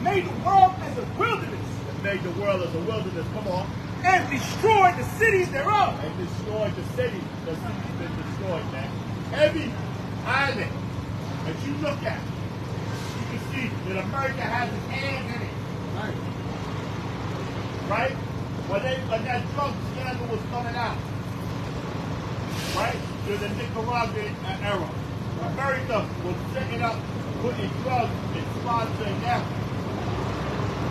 made the world as a wilderness. That made the world as a wilderness. Come on. And destroyed the cities thereof. And destroyed the cities. The city's been destroyed, man. Every island that you look at, you can see that America has its hand in it. Right. Right? When that drug scandal was coming out, right? During the Nicaraguan era, America was setting up, putting drugs and sponsoring them.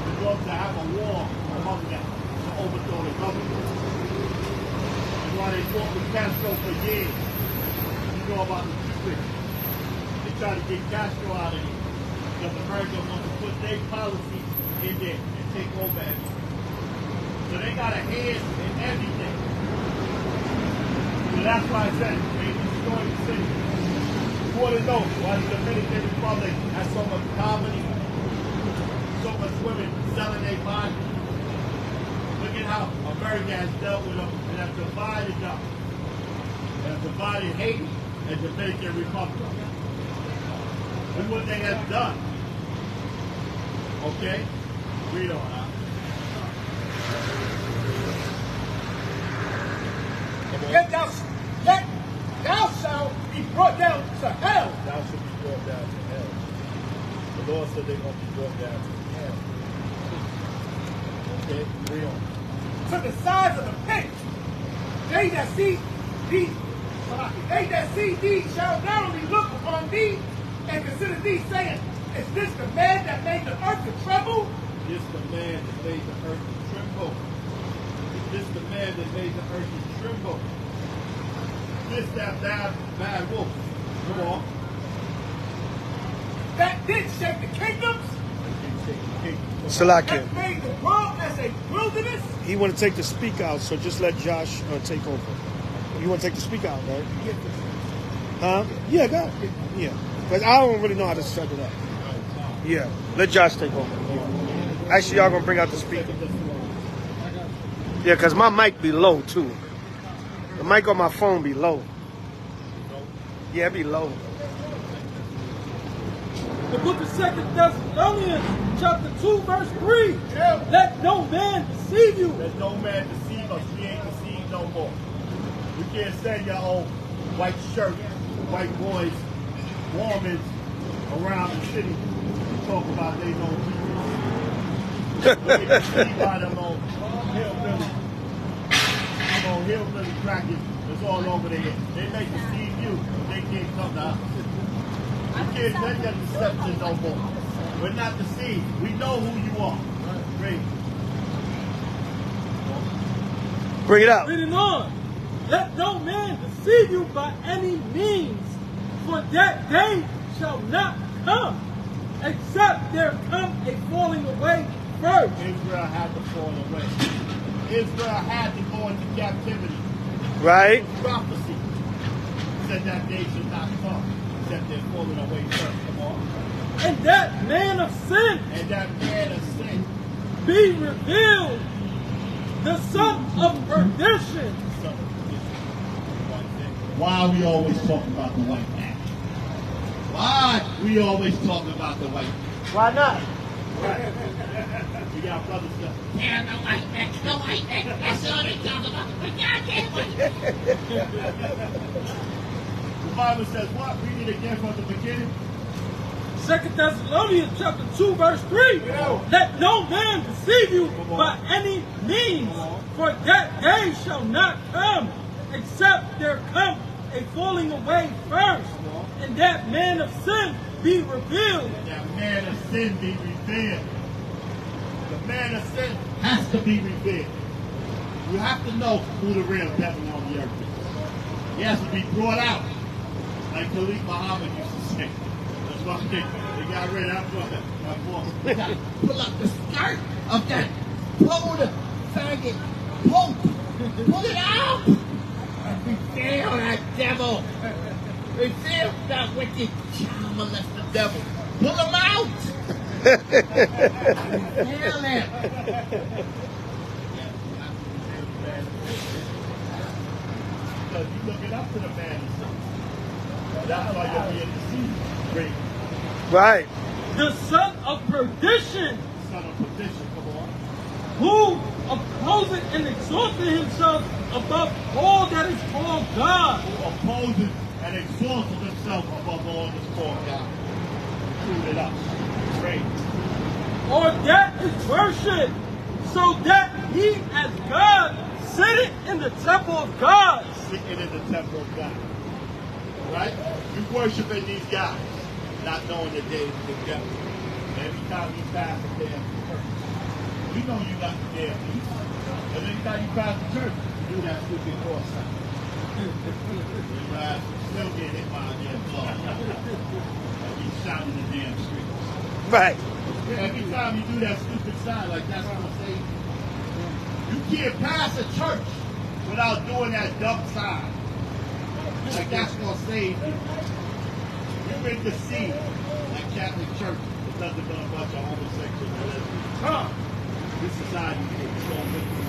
The drugs to have a war among them to overthrow the government. And while they fought with Castro for years, you know about the Cubans. They tried to get Castro out of here because America wants to put their policy in there and take over everything. So they got a hand in everything. So that's why I said they destroyed the city. You want to know why the Dominican Republic has so much poverty, so much women selling their bodies. Look at how America has dealt with them and has divided them. Has divided Haiti and Dominican Republic. Look what they have done. Okay? Read on. Yet thou shalt be brought down to hell. Thou shalt be brought down to hell. The Lord said they're going to be brought down to hell. Okay, read on. To the sides of the pit. They that see thee shall not only look upon thee and consider thee, saying, is this the man that made the earth to tremble? Is this the man that made the earth to tremble? Is this the man that made the earth to tremble? This that bad wolf. Come on. That did shake the kingdoms. Salakia. That made the world as a wilderness. He want to take the speak out, so just let Josh take over. You want to take the speak out, right? Huh? Yeah, go ahead. Yeah. Because I don't really know how to set it up. Yeah. Let Josh take over. Yeah. Actually, y'all going to bring out the speaker. Yeah, because my mic be low, too. The mic on my phone be low. Yeah, it be low. The book of 2 Thessalonians, chapter 2, verse 3. Yeah. Let no man deceive you. Let no man deceive us. We ain't deceived no more. We can't send your old white shirt, white boys, Mormons around the city and talk about they know people. We get deceived by them old hillbilly. Hillbilly crackers is all over there. They may deceive you, but they can't come to us. We can't send your deception no more. We're not deceived. We know who you are. Bring it out. Reading on. Let no man deceive you by any means, for that day shall not come, except there come a falling away first. Israel had to fall away. Israel had to go into captivity. Right. Prophecy said that day should not come, except they're falling away first. Come on. And that man of sin And that man of sin be revealed, the son of perdition. Why are we always talking about the white man? Why we always talking about the white man? Why not? We got brothers that Yeah, the white man, that's all they talk about. But goddamn white the Bible says what? Read it again from the beginning. 2 Thessalonians chapter 2, verse 3. Let no man deceive you by any means, for that day shall not come, except there come a falling away first, and that man of sin be revealed. That man of sin be revealed. The man of sin has to be revealed. You have to know who the real devil on the earth is. He has to be brought out, like Khalid Muhammad used to say. That's why they got rid of that brother. You gotta pull up the skirt of that polar faggot pope. Pull it out! Reveal that devil! Reveal that wicked child molester devil! Pull him out! Reveal him! Because you're looking up to the man. That's why you're being deceived. Great. Right. the son of perdition, Son of perdition, come on. who opposeth and exalted himself above all that is called God, Who opposes and exalts himself above all that's called God. Prove it up. Great. or that is worshipped, so that he as God sitteth in the temple of God. Sitting in the temple of God. Right? You worshiping these guys, not knowing that they the devil. Every time you pass a damn church, you know you got the damn peace. And every time you pass the church, you do that stupid cross sign. Your ass still get hit by a damn car. And you shout in the damn streets. Right. Every time you do that stupid sign, like that's gonna save you. You can't pass a church without doing that dumb sign. Like that's gonna save you. You've been deceived. That Catholic church is nothing but a bunch of homosexuals and lesbians. This society is so wicked.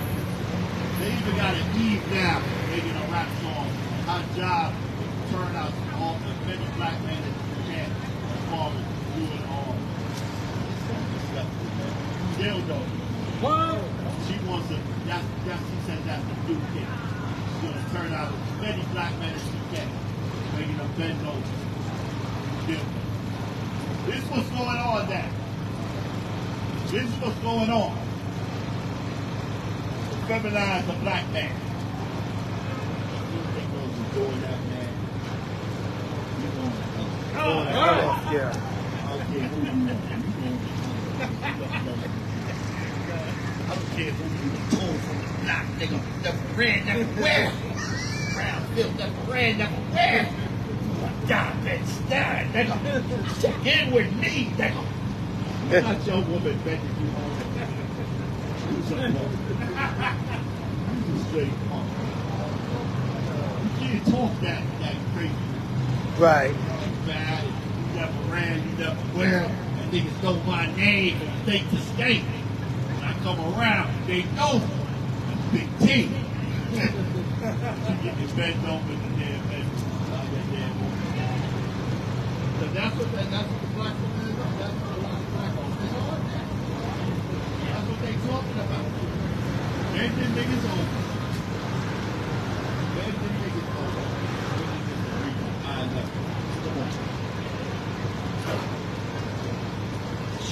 They even got an Eve now making a rap song. Our job is to turn out all the many black men that you can perform and do it all. Still though. What? She wants to, she said that's the new kid. She's going to turn out as many black men as she can, making them bend over. Still. This is what's going on now. This is what's going on. Feminize the black man. You think those are doing that, man? You're going to Yeah. okay, who you want? I don't care who you pull from the block, nigga. The red never wear. Brown filth, the red never wear. God, Ben Stein, nigga. Check in with me, nigga. You're not your woman begging you home. You's a woman. You's a straight punk. You can't talk that crazy. Right. You bad, you never ran, you never wear. And niggas know my name from state to state. Come around, they know big T. You get your bent over the damn bed. So that's what the black woman is. That's what a lot of black women is on that. That's what they talking about. Bend them niggas over. Bend them niggas over.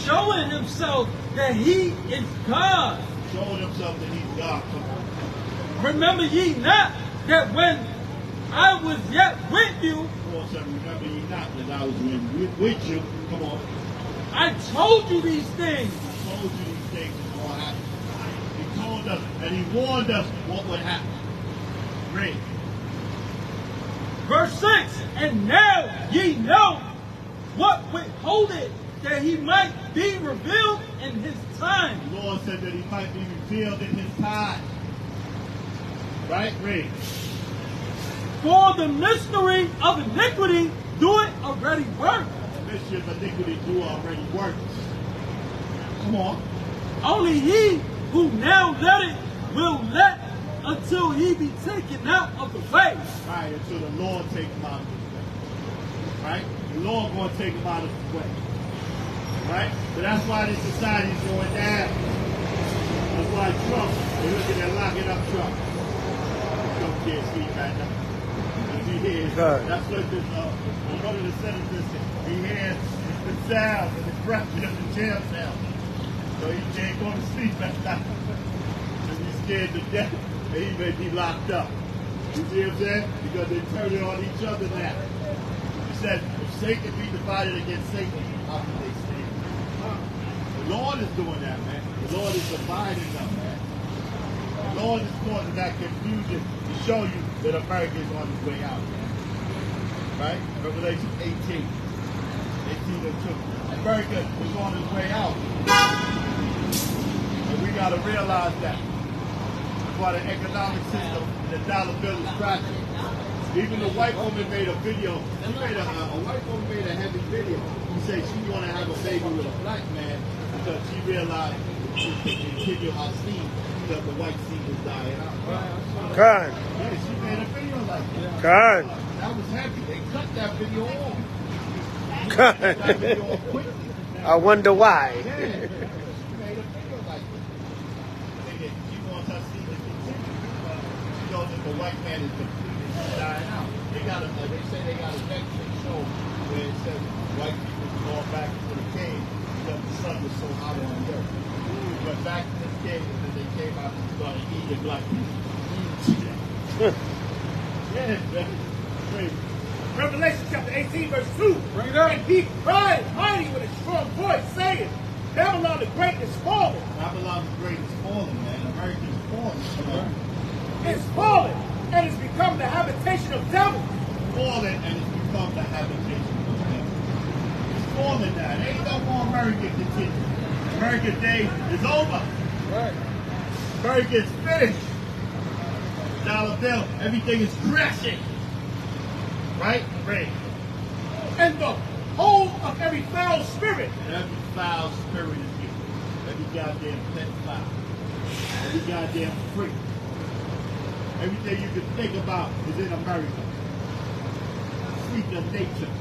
Showing himself that he is God. Showing himself that he's God. Come on. Remember ye not that when I was yet with you, Come on, son. Remember ye not that I was with you. Come on. I told you these things. He told you these things was going to happen. He told us and he warned us what would happen. Read. Verse 6, and now ye know what withholdeth, that he might be revealed in his time. The Lord said that he might be revealed in his time. Right? Read. For the mystery of iniquity doeth already work. The mystery of iniquity do already work. Come on. Only he who now let it will let until he be taken out of the way. Right, until the Lord take him out of his way. Right? The Lord going to take him out of his way. Right? So that's why this society is going down. That's why Trump, they're looking at locking up Trump. Trump can't speak right now. Because he hears, that's what this, one of the senators said. He hears the sound and the crushing of the jail cell. So he can't go to sleep at night. Because he's scared to death. And he may be locked up. You see what I'm saying? Because they turn it on each other now. He said, if Satan be divided against Satan, how can they stand? The Lord is doing that, man. The Lord is dividing them, man. The Lord is causing that confusion to show you that America is on its way out, man. Right? Revelation 18. 18 and 2. America is on its way out. And we got to realize that. That's why the economic system and the dollar bill is crashing. Even the white woman made a video. A white woman made a heavy video. She said she want to have a baby with a black man because she realized if she could continue her seed because the white seed was dying out. Kind. Yeah, she made a video like that. Kind. That was heavy. They cut that video off. Kind. Cut that video off quickly. I wonder why. Yeah. She made a video like this. She wants us to see the continue. She knows that the white man is completely dying out. They say they got a next show where it says white people going back into the cave because the sun was so hot on the earth. But back in this cave, and then they came out and started eating black people. Yeah, man. Crazy. Revelation chapter 18, verse 2. Bring it up. And he cried mighty with a strong voice, saying, Babylon the Great is fallen. Babylon the Great is fallen, man. America's fallen. Come on. It's fallen, and it's become the habitation of devils. Fallen, and it's become the habitation of devils. It's fallen now. There ain't no more America continue. America's day is over. Right. America's finished. Dollar bill, everything is crashing. Right? Great. And the whole of every foul spirit. And every foul spirit is here. Every goddamn pedophile. Every goddamn freak. Everything you can think about is in America. Freak of nature.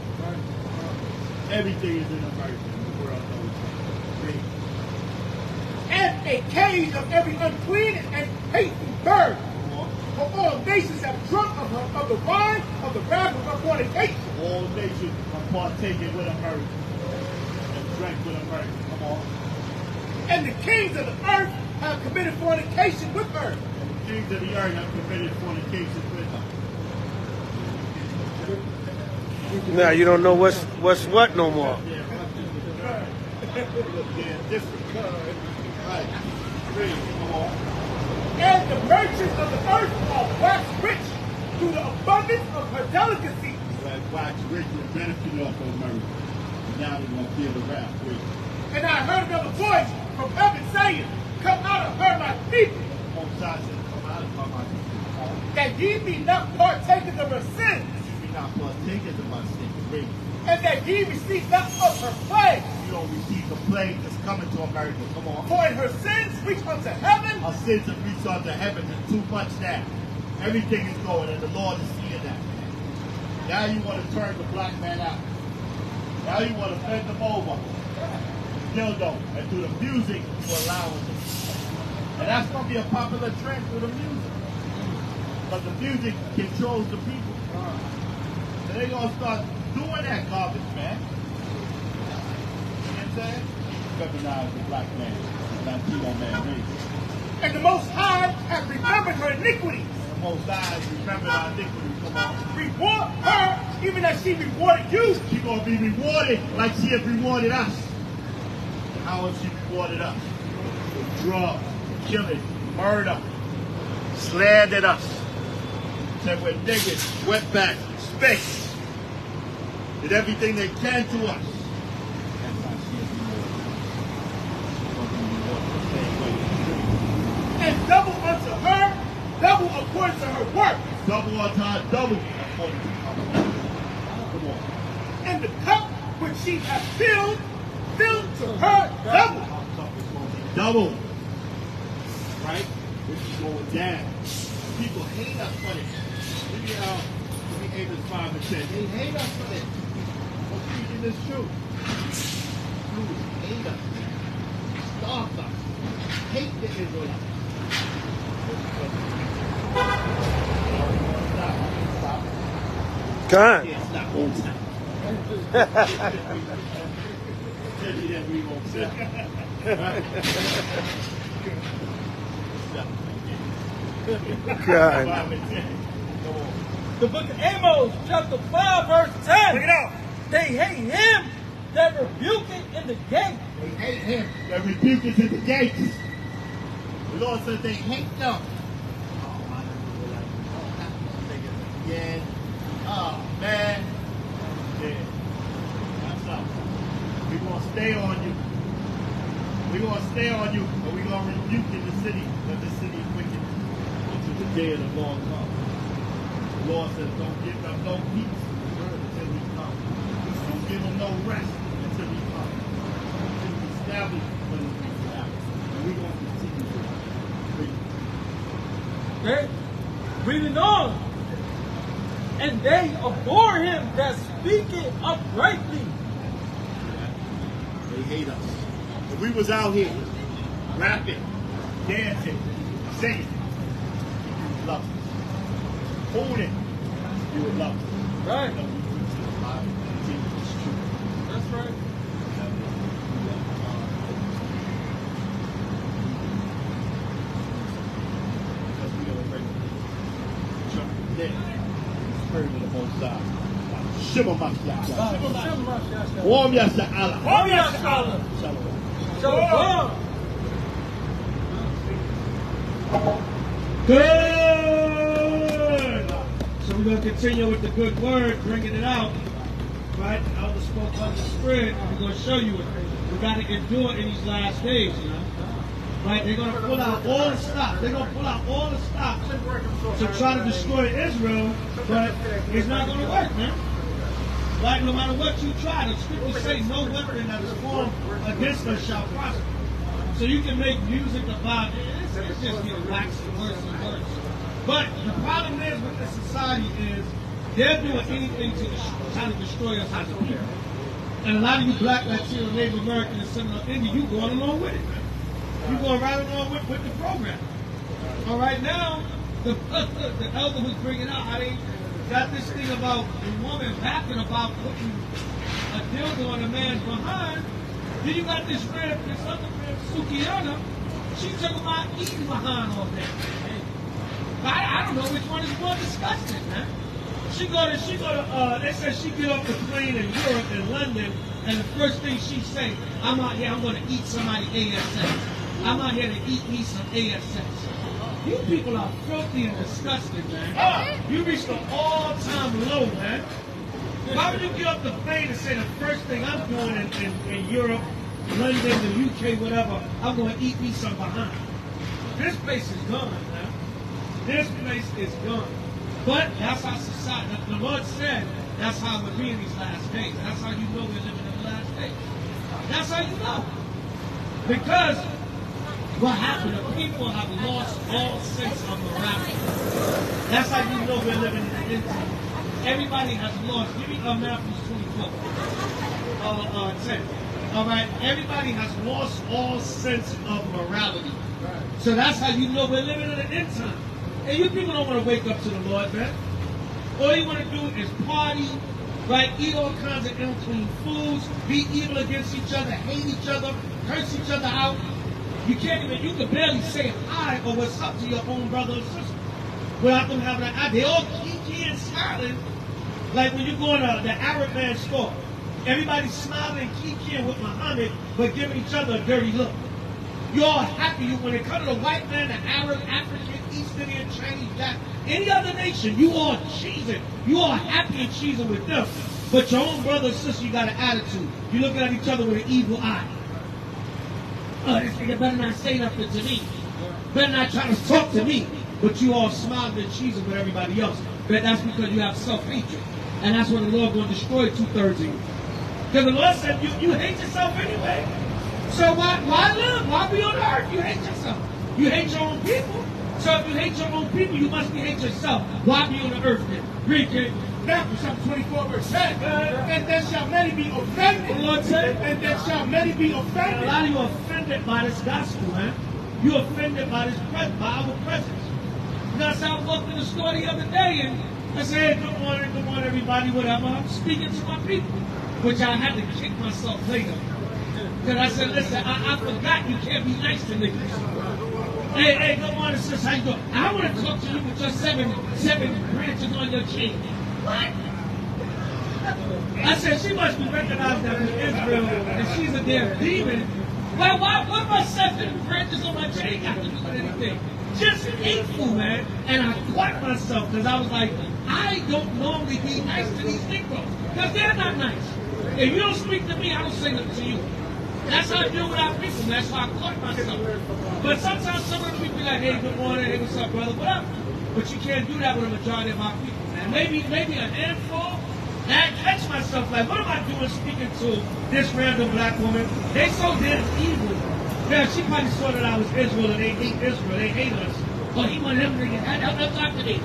Everything is in America. The world knows it. Great. And a cage of every unclean and hateful bird. For all nations have drunk of the wine of the wrath of her fornication. All nations are partaking with America. And drank with America. Come on. And the kings of the earth have committed fornication with her. And the kings of the earth have committed fornication with her. Now you don't know what's what no more. Yeah, different. Right. Read. Come on. And the merchants of the earth are waxed rich through the abundance of her delicacies. Like wax rich and benefit off of America. And now they're going to feel the wrath. And I heard another voice from heaven saying, Come out of her, my people, Most High said, come out of my people. that ye be not partakers of her sins, You be not partakers of my sins. Read. and that ye receive not of her plague. You don't receive the plague that's coming to America. Come on. For in her sins reach unto heaven, Our sins have reached unto heaven and too much now. Everything is going and the Lord is seeing that. Now you want to turn the black man out. Now you want to bend them over. Dildo and do the music to allow it. And that's going to be a popular trend for the music. Because the music controls the people. So they're going to start doing that garbage, man. You know what I'm saying? Recognize the black man, Latino man race. and the Most High hath remembered her iniquities. The Most High remember our iniquities. Come on. Reward her, even as she rewarded you. She's going to be rewarded like she has rewarded us. How has she rewarded us? With drugs, killing, murder, slandered us. Said we're niggas, wetbacks, space. Did everything they can to us. That's how she has rewarded us. And double unto her, double according to her work. Double on time, double according to our work. Come on. And the cup which she hath filled, filled to her double. Our cup is going to be double. Right? This is going down. People hate us for this. Look at how Amos 5 and 10. They hate us for this. For preaching this truth. Jews hate us. Stalk us. Hate the Israelites. God. Can't stop on time. Tell you that we won't stop. God. 5 and 10. Come on. The book of Amos, chapter 5, verse 10. Bring it out. They hate him that rebuketh in the gate. They hate him. They rebuke us at the gates. The Lord says they hate them. Oh, I don't like that again. Oh, man. Yeah. That's up. We're going to stay on you. We're going to stay on you, and we're going to rebuke in the city that the city is wicked until the day of the Lord comes. The Lord says, don't give them no peace until we come. Don't give them no rest until we come. Until we establish what is established. And we're going to continue to read. Okay? Reading on. And they abhor him that speaketh uprightly. They hate us. If we was out here rapping, dancing, singing, you would love us. Holding, you would love us. Right. No, we preach the Bible, we teach the truth. That's right. Because we already live in the spirit of the Most High. Shema Mashiach. Warm Yasa Allah. Warm Yasa Allah. Shalom. Shalom. Good. So we're going to continue with the good word, bringing it out. Right? Elder spoke on the spirit, and we're going to show you it. We got to endure in these last days, you know. Right? They're going to pull out all the stops. They're going to pull out all the stops to try to destroy Israel, but it's not going to work, man. Right? No matter what you try, the scriptures say no weapon that is formed against us shall prosper. So you can make music about it. It's just getting waxing worse and worse. But the problem is with this society is they're doing anything to try to destroy us as a people. And a lot of you black, Latino, Native American, and Seminole Indian, you going along with it. You going right along with the program. All right, now, the elder was bringing out how they got this thing about the woman rapping about putting a dildo on a man's behind. Then you got this other rib, Sukiana. She talking about eating behind all day. I don't know which one is more disgusting, man. They said she get off the plane in Europe, in London, and the first thing she say, I'm out here, I'm going to eat somebody ASX. I'm out here to eat me some ASX. You people are filthy and disgusting, man. You reached an all-time low, man. Why would you get off the plane and say the first thing I'm doing in Europe, London, the UK, whatever, I'm going to eat me some behind? This place is gone, man. This place is gone. But that's our society. The Lord said that's how it would be in these last days. That's how you know we're living in the last days. That's how you know. Because what happened, the people have lost all sense of morality. That's how you know we're living in the end time. Everybody has lost. Give me Matthew 24. 10. All right. Everybody has lost all sense of morality. So that's how you know we're living in the end time. And you people don't want to wake up to the Lord, man. All you want to do is party, right? Eat all kinds of unclean foods, be evil against each other, hate each other, curse each other out. You can barely say hi or what's up to your own brother or sister without them having an eye. They all kiki and smiling. Like when you go in the Arab man's store, everybody's smiling and kikiing with Muhammad, but giving each other a dirty look. You're all happy. When it comes to the white man, the Arab, African, East Indian, Chinese, Black, any other nation, you all cheesing. You all happy and cheesing with them. But your own brother or sister, you got an attitude. You're looking at each other with an evil eye. Oh, this nigga better not say nothing to me. Better not try to talk to me. But you all smiling and cheesing with everybody else. But that's because you have self-hatred. And that's when the Lord going to destroy 2/3 of you. Because the Lord said you hate yourself anyway. So why live? Why be on earth? You hate yourself. You hate your own people. So if you hate your own people, you must hate yourself. Why be on the earth then? Read it. Matthew chapter 24, verse 10. And then shall many be offended. The Lord said, And then shall many be and a offended. lot of you are offended by this gospel, man. You're offended by by our presence. You know, so I walked in the store the other day and I said, hey, good morning, everybody, whatever. I'm speaking to my people, which I had to kick myself later. Because I said, listen, I forgot you can't be nice to niggas. Hey, good morning, sis. How you doing? I want to talk to you with your seven branches on your chain. What? I said, she must be recognized as Israel, and she's a damn demon. What my 7 branches on my chain got to do with anything? Just hateful, man. And I caught myself because I was like, I don't normally be nice to these Negroes because they're not nice. If you don't speak to me, I don't say nothing to you. That's how I deal with our people, man. That's why I caught myself. But sometimes some of the people be like, hey, good morning, hey, what's up, brother, whatever. But you can't do that with a majority of our people, man. Maybe a handful. And I catch myself like, what am I doing speaking to this random black woman? They so damn evil. Yeah, she probably saw that I was Israel and they hate Israel. They hate us. But he wanted them niggas. Don't talk to me.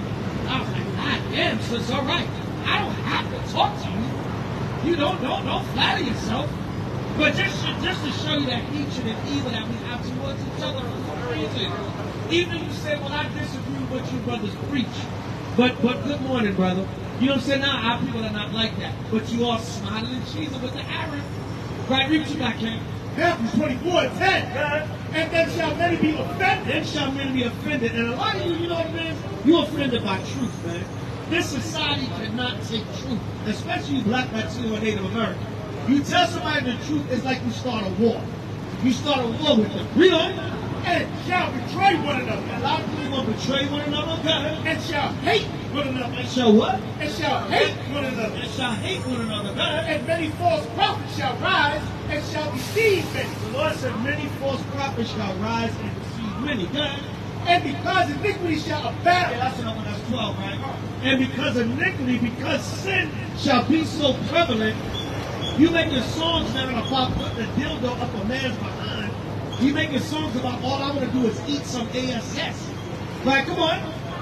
I was like, God damn, so it's all right. I don't have to talk to you. You don't flatter yourself. But just to show you that hatred and evil that we have towards each other for some reason. Even if you say, well, I disagree with what you brothers preach. But good morning, brother. You know what I'm saying? Now, our people are not like that. But you all smiling and cheesing with the Arab. Right, read what you got, King. Matthew 24:10. And then shall many be offended. Then shall many be offended. And a lot of you, you know what, man? You're offended by truth, man. This society cannot take truth, especially you black, Latino, and Native American. You tell somebody the truth, it's like you start a war. You start a war with them. Read on. And shall betray one another. A lot of people will betray one another, okay? And shall hate one another. And shall what? And shall hate one another. And shall hate one another, okay? And many false prophets shall rise and shall deceive many. The Lord said many false prophets shall rise and deceive many, okay? And because iniquity shall abound. Yeah, that's another one, that's 12, right? And because iniquity, because sin shall be so prevalent, you making songs now about putting a dildo up a man's behind. You making songs about all I want to do is eat some ASS. Right, come on.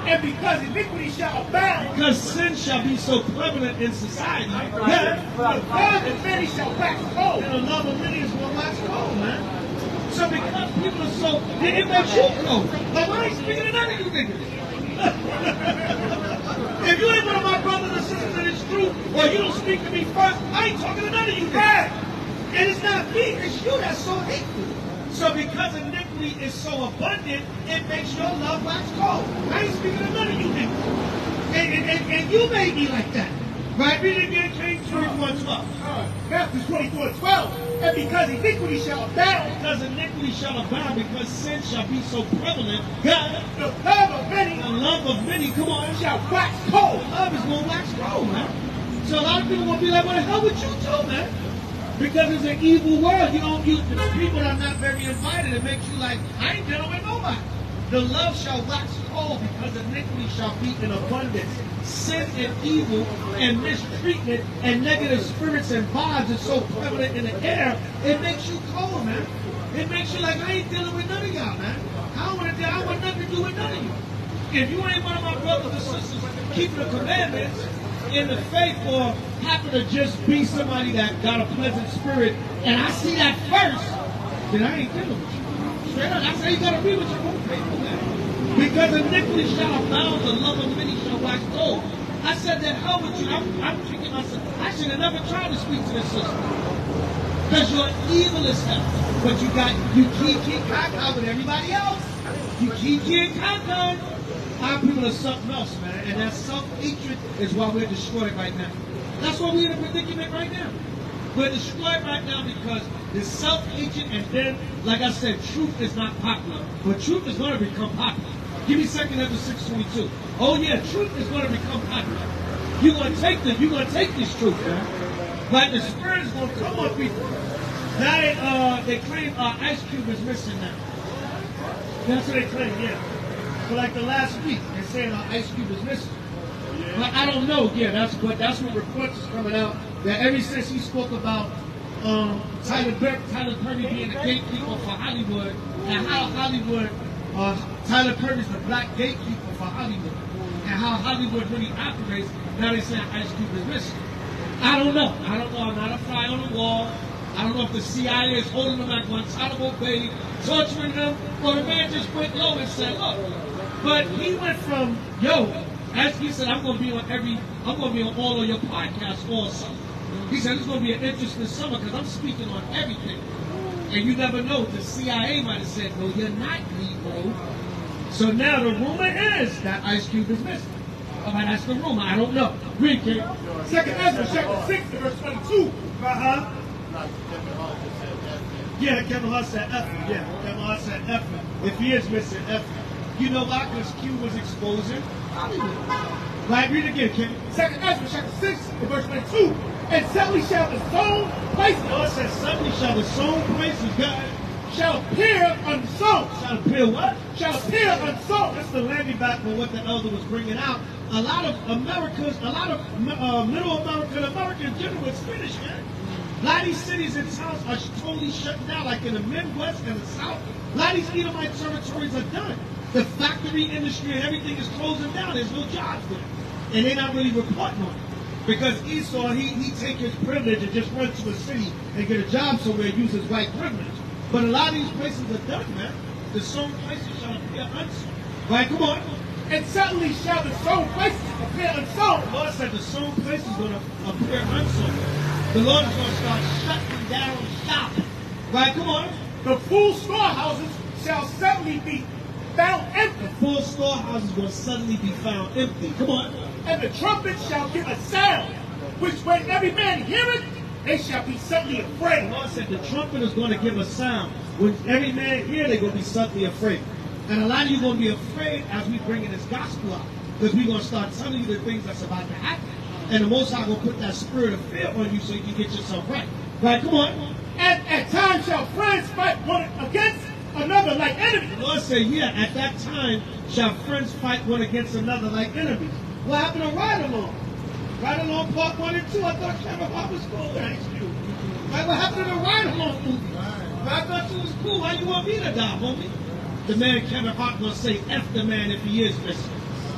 And because iniquity shall abound. Because sin shall be so prevalent in society. Yeah. The love of many shall wax cold. And the love of many is going to wax cold, man. So because people are so, it makes you cold. Like, why ain't speaking to none of you niggas? If you ain't one of my brothers and sisters and it's true, or you don't speak to me first, I ain't talking to none of you guys. And it's not me, it's you that's so hateful. So because iniquity is so abundant, it makes your love wax cold. I ain't speaking to none of you niggas. And you may be like that. Right? Read it again, King 24:12. Matthew 24:12. And because iniquity shall abound. Because iniquity shall abound, because sin shall be so prevalent, God, the love of many, come on, shall wax cold. Love is going to wax cold, man. So a lot of people will be like, what the hell would you do, man? Because it's an evil world. People are not very invited. It makes you like, I ain't dealing with nobody. The love shall wax cold because iniquity shall be in abundance. Sin and evil and mistreatment and negative spirits and vibes is so prevalent in the air, it makes you cold, man. It makes you like, I ain't dealing with none of y'all, man. I want nothing to do with none of you. If you ain't one of my brothers and sisters keeping the commandments in the faith or happen to just be somebody that got a pleasant spirit, and I see that first, then I ain't dealing with you. Straight up, that's how you gotta be with your own people, man. Because iniquity shall abound, the love of many shall wax cold. I said that, hell with you. I'm thinking myself, I should have never tried to speak to this sister. Because you're evil as hell. But you keep getting cockeyed with everybody else. You keep getting cockeyed. Our people are something else, man. And that self-hatred is why we're destroyed right now. That's why we're in a predicament right now. We're destroyed right now because there's self-hatred, and then, like I said, truth is not popular. But truth is going to become popular. Give me 2 Ezra 6:22. Oh yeah, truth is going to become popular. You're going to take this truth, man. Like the spirit is going to come on people. Now they claim Ice Cube is missing now. That's what they claim, yeah. For like the last week, they're saying Ice Cube is missing. But I don't know. Yeah, that's what reports is coming out. That ever since he spoke about Tyler Perry being a gatekeeper for Hollywood, and how Hollywood, Tyler Perry's the black gatekeeper for Hollywood, and how Hollywood really operates. Now they're saying Ice Cube is missing. I don't know. I'm not a fly on the wall. I don't know if the CIA is holding him at Guantanamo Bay, torturing him, or the man just went low and said, look. But he went from, as he said, I'm going to be on all of your podcasts all summer. He said, it's going to be an interesting summer because I'm speaking on everything. And you never know, the CIA might have said, no, you're not, Negro. So now the rumor is that Ice Cube is missing. I mean, that's the rumor. I don't know. Read, King. 2 Ezra chapter 6, verse 22. Yeah, Kevin Hart said F. Yeah, Kevin Hart said F. If he is missing F. You know why? Because Q was exposing Hollywood. Right, read again, King. 2 Ezra chapter 6, verse 22. And suddenly shall the sown places. The Lord says, suddenly shall the sown places, God, shall appear unsown. Shall appear what? Shall appear unsown. That's the landing back for what the elder was bringing out. A lot of middle American in general is finished, man. A lot of these cities and towns are totally shut down, like in the Midwest and the South. A lot of these Edomite territories are done. The factory industry and everything is closing down. There's no jobs there. And they're not really reporting on it. Because Esau, he take his privilege and just run to a city and get a job somewhere and use his white privilege. But a lot of these places are done, man. The sown places shall appear unsown. Right, come on. And suddenly shall the sown places appear unsown. The Lord said the sown place is going to appear unsown. The Lord is going to start shutting down shop. Right, come on. The full storehouses shall suddenly be found empty. The full storehouses will suddenly be found empty. Come on. And the trumpet shall give a sound, which when every man heareth, they shall be suddenly afraid. The Lord said the trumpet is going to give a sound. When every man hear, they're going to be suddenly afraid. And a lot of you are going to be afraid as we bring in this gospel out. Because we're going to start telling you the things that's about to happen. And the Most High will put that spirit of fear on you so you can get yourself right. Right, come on. And at times shall friends fight one against another like enemies. The Lord said, yeah, at that time shall friends fight one against another like enemies. What happened to Ride Along? Ride Along Part 1 and 2, I thought Kevin Hart was cool. Thanks you. Right, what happened to the Ride Along movie? I thought you was cool. Why you want me to die, homie? The man Kevin Hart will say F the man if he is missing.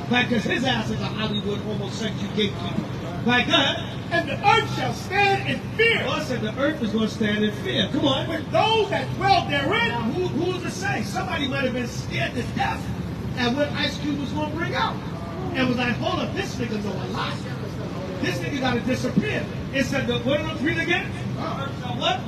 Right, because his ass is a Hollywood homosexual gatekeeper. Right, go ahead. And the earth shall stand in fear. I said the earth is going to stand in fear. Come on. With those that dwell therein. Now, who's to say? Somebody might have been scared to death at what Ice Cube was going to bring out. And was like, hold up, this nigga know a lot. This nigga got to disappear. It said, what did I read again? What?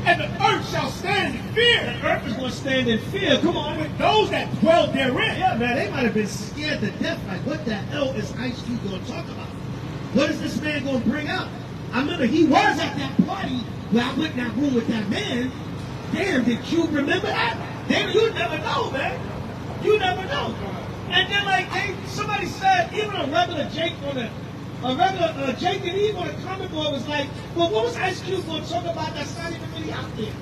And the earth shall stand in fear. The earth is going to stand in fear. Come on. With those that dwell therein. Yeah, man, they might have been scared to death. Like, what the hell is Ice Cube going to talk about? What is this man going to bring out? I remember he was at that party where I went in that room with that man. Damn, did Cube remember that? Damn, you never know, man. You never know. And then, like, somebody said, even a regular Jake Jake and Eve on the comment board was like, well, what was Ice Cube going to talk about that's not even really out there?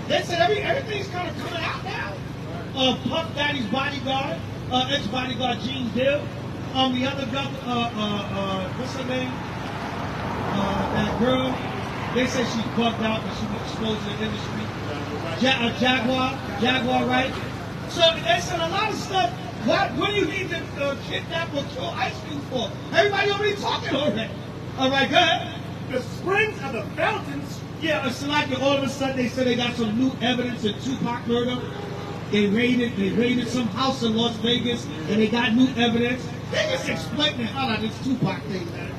They said everything's kind of coming out now. Puff Daddy's bodyguard, ex-bodyguard Gene Dill. The other girl, what's her name? That girl. They said she's bugged out because she was exposed to the industry. Jaguar, right? So they said a lot of stuff. What do you need to kidnap or kill Ice Cube for? Everybody already talking already. All right, go ahead. The springs of the fountains. Yeah, it's like all of a sudden they said they got some new evidence in Tupac murder. They raided some house in Las Vegas and they got new evidence. They just explain the hell out of this Tupac thing, man.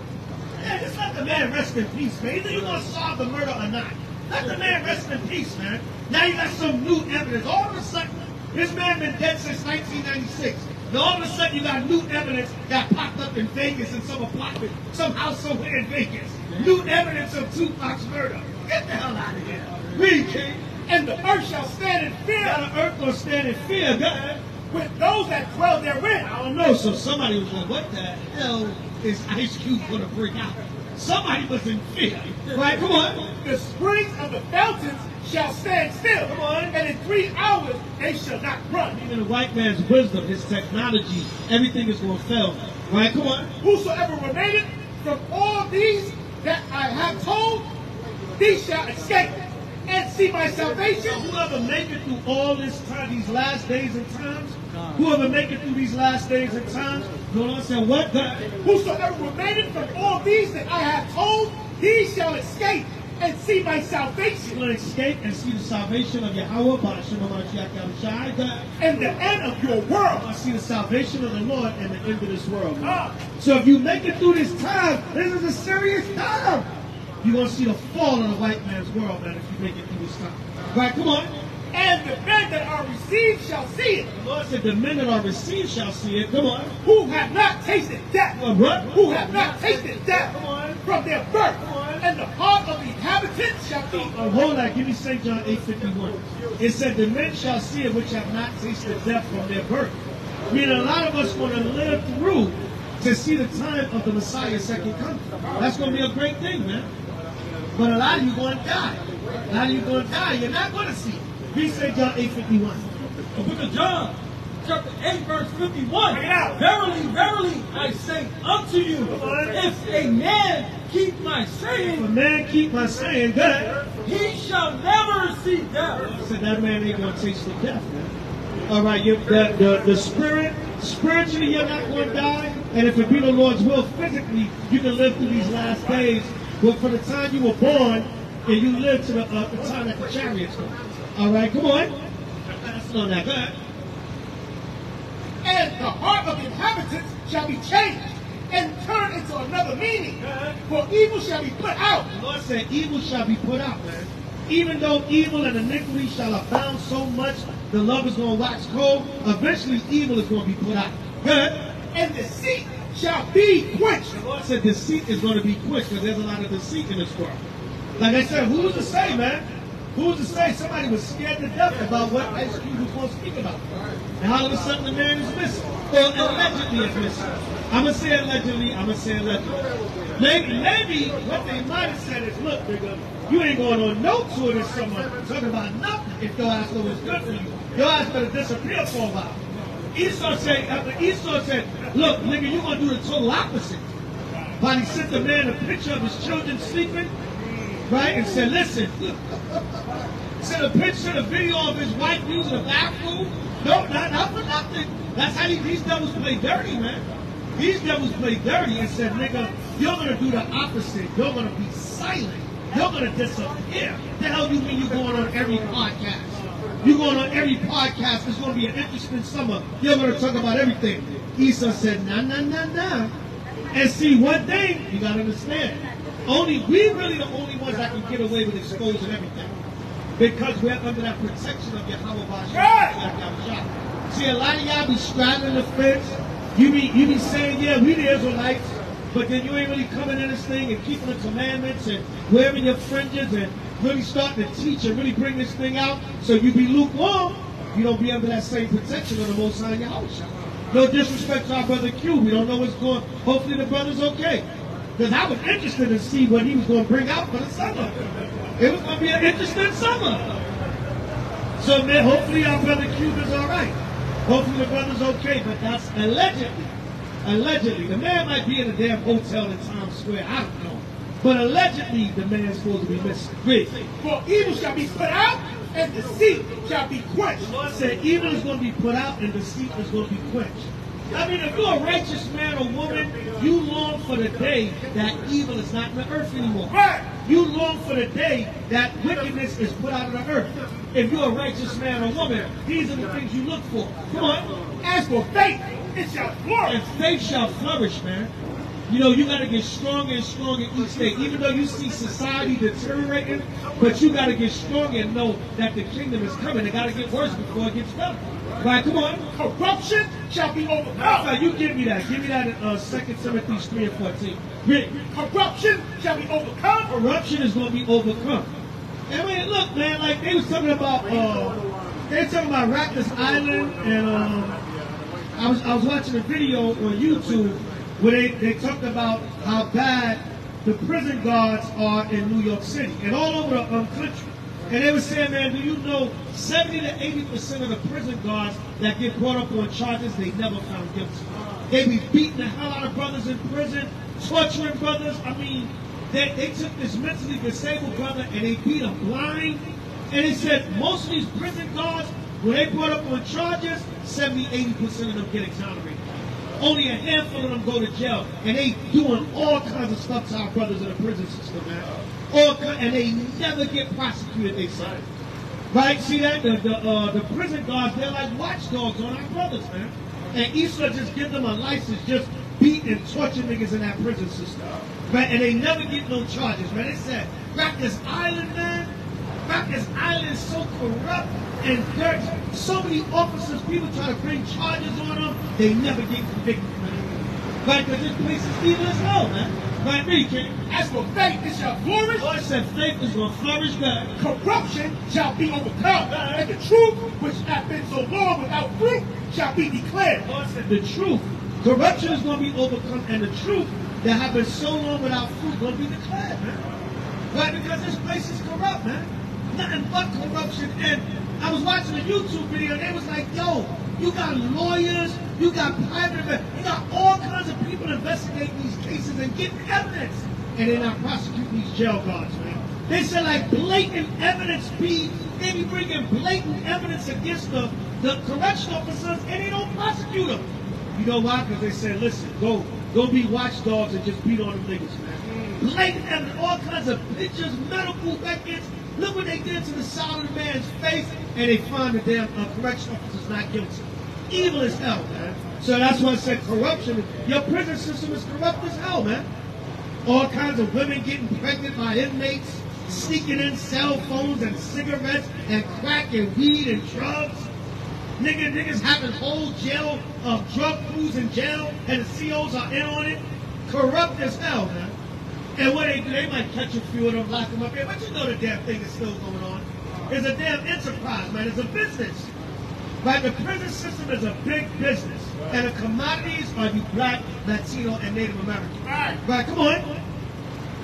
Yeah, just let the man rest in peace, man. Either you want to solve the murder or not. Let the man rest in peace, man. Now you got some new evidence. All of a sudden, this man been dead since 1996. Now all of a sudden you got new evidence that popped up in Vegas in some apartment, some house somewhere in Vegas. New evidence of Tupac's murder. Get the hell out of here. Read, King. And the earth shall stand in fear. Yeah, the earth will stand in fear. Go ahead. With those that dwell therein. I don't know. So somebody was like, what the hell is Ice Cube going to bring out? Somebody was in fear. Right, come on. The springs of the fountains shall stand still. Come on. And in 3 hours they shall not run. Even the white man's wisdom, his technology, everything is going to fail. Right, come on. Whosoever remaineth from all these that I have told, these shall escape and see my salvation. Whoever make it through all this time, these last days and times, whoever make it through these last days and times, the Lord said, what? Whosoever remaineth from all these that I have told, he shall escape and see my salvation. Will escape and see the salvation of Yahweh, and the end of your world. I see the salvation of the Lord and the end of this world. So if you make it through this time, this is a serious time. You're going to see the fall of the white man's world, man, if you make it through this time. Right, come on. And the men that are received shall see it. The Lord said the men that are received shall see it. Come on. Who have not tasted death. What? Who have not tasted death. Come on. From their birth. And the heart of the inhabitants shall be. Hold on. Give me St. John 8:51. It said the men shall see it which have not tasted death from their birth. Meaning a lot of us want to live through to see the time of the Messiah's second coming. That's going to be a great thing, man. But a lot of you going to die. A lot of you going to die. You're not going to see it. Read St. John 8:51. The book of John, chapter 8, verse 51. Verily, verily, I say unto you, if a man keep my saying, If a man keep my saying, God, he shall never see death. I said that man ain't going to taste the death, man. All right, the spirit, spiritually you're not going to die. And if it be the Lord's will, physically, you can live through these last days. But from the time you were born, and you live to the time that the chariots come. All right, come on. That's on that. Go ahead. And the heart of the inhabitants shall be changed and turned into another meaning. For evil shall be put out. The Lord said evil shall be put out, man. Even though evil and iniquity shall abound so much, the love is going to wax cold. Eventually, evil is going to be put out. Good. And deceit shall be quenched. The Lord said deceit is going to be quenched because there's a lot of deceit in this world. Like I said, who's to say, man? Who's to say? Somebody was scared to death about what H.O.I was going to speak about. And all of a sudden the man is missing. Or allegedly is missing. I'm going to say allegedly. I'm going to say allegedly. Maybe what they might have said is, look, nigga, you ain't going on no tour this summer talking about nothing if your ass was good for you. Your ass better disappear for a while. Esau said, look, nigga, you're going to do the total opposite. But he sent the man a picture of his children sleeping, right, and said, listen, sent a picture, a video of his wife using a bathroom. No, not for nothing. That's how these devils play dirty, man. These devils play dirty and said, nigga, you're going to do the opposite. You're going to be silent. You're going to disappear. The hell you mean you're going on every podcast? You're going on every podcast. It's going to be an interesting summer. You're going to talk about everything. Esau said, nah. And see, one thing you got to understand. We really the only ones that can get away with exposing everything. Because we're under that protection of Yahweh. Right. See, a lot of y'all be straddling the fence. You be saying, yeah, we the Israelites. But then you ain't really coming in this thing and keeping the commandments and wearing your fringes and really starting to teach and really bring this thing out. So you be lukewarm. You don't be under that same protection of the Most High Yahweh. No disrespect to our brother Q. We don't know what's going on. Hopefully the brother's okay. Because I was interested to see what he was going to bring out for the summer. It was going to be an interesting summer. So man, hopefully our brother Q is all right. Hopefully the brother's okay. But that's allegedly. Allegedly. The man might be in a damn hotel in Times Square. I don't know. But allegedly the man's supposed to be missing. Read. For evil shall be put out and deceit shall be quenched. The Lord said evil is going to be put out and deceit is going to be quenched. I mean, if you're a righteous man or woman, you long for the day that evil is not in the earth anymore. Right. You long for the day that wickedness is put out of the earth. If you're a righteous man or woman, these are the things you look for. Come on. As for faith, it shall flourish. And faith shall flourish, man. You know, you got to get stronger and stronger each day. Even though you see society deteriorating, but you got to get stronger and know that the kingdom is coming. It got to get worse before it gets better. Right, come on. Corruption shall be overcome. Right, you give me that. Give me that in 2 Timothy 3 and 14. Read. Corruption shall be overcome. Corruption is going to be overcome. I mean, look, man, like they was talking about, Rikers Island, and I was watching a video on YouTube where they talked about how bad the prison guards are in New York City and all over the country. And they were saying, man, do you know 70 to 80% of the prison guards that get brought up on charges, they never found guilty. They be beating the hell out of brothers in prison, torturing brothers. I mean, they took this mentally disabled brother and they beat him blind. And they said most of these prison guards, when they brought up on charges, 70, 80% of them get exonerated. Only a handful of them go to jail. And they doing all kinds of stuff to our brothers in the prison system, man. And they never get prosecuted, they say. Right? See that? The prison guards, they're like watchdogs on our brothers, man. And Esau just give them a license, just beat and torture niggas in that prison system. Right? And they never get no charges, man. They said, Rikers Island, man. Rikers Island is so corrupt and dirty. So many officers, people try to bring charges on them, they never get convicted, man. Right? Because this place is evil as hell, man. Right, me, King. As for faith, it shall flourish. Lord said faith is going to flourish, God. Corruption shall be overcome. And the truth, which hath been so long without fruit, shall be declared. Lord said the truth. Corruption is going to be overcome, and the truth that have been so long without fruit is going to be declared, man. Right, because this place is corrupt, man. Nothing but corruption. And I was watching a YouTube video, and they was like, yo, you got lawyers, you got private, you got all kinds of people investigating these cases and getting evidence. And they're not prosecuting these jail guards, man. They said like blatant evidence they be bringing blatant evidence against the correction officers and they don't prosecute them. You know why? Because they said, listen, go be watchdogs and just beat on them niggas, man. Blatant evidence, all kinds of pictures, medical records. Look what they did to the side of the man's face, and they find the damn correction officer's not guilty. Evil as hell, man. So that's why I said corruption. Your prison system is corrupt as hell, man. All kinds of women getting pregnant by inmates, sneaking in cell phones and cigarettes and crack and weed and drugs. Niggas having whole jail drug crews in jail, and the COs are in on it. Corrupt as hell, man. And what they might catch a few of them, lock them up here, but you know the damn thing is still going on. It's a damn enterprise, man. It's a business. Right? The prison system is a big business. Right. And the commodities are you black, Latino, and Native American. Right, come on.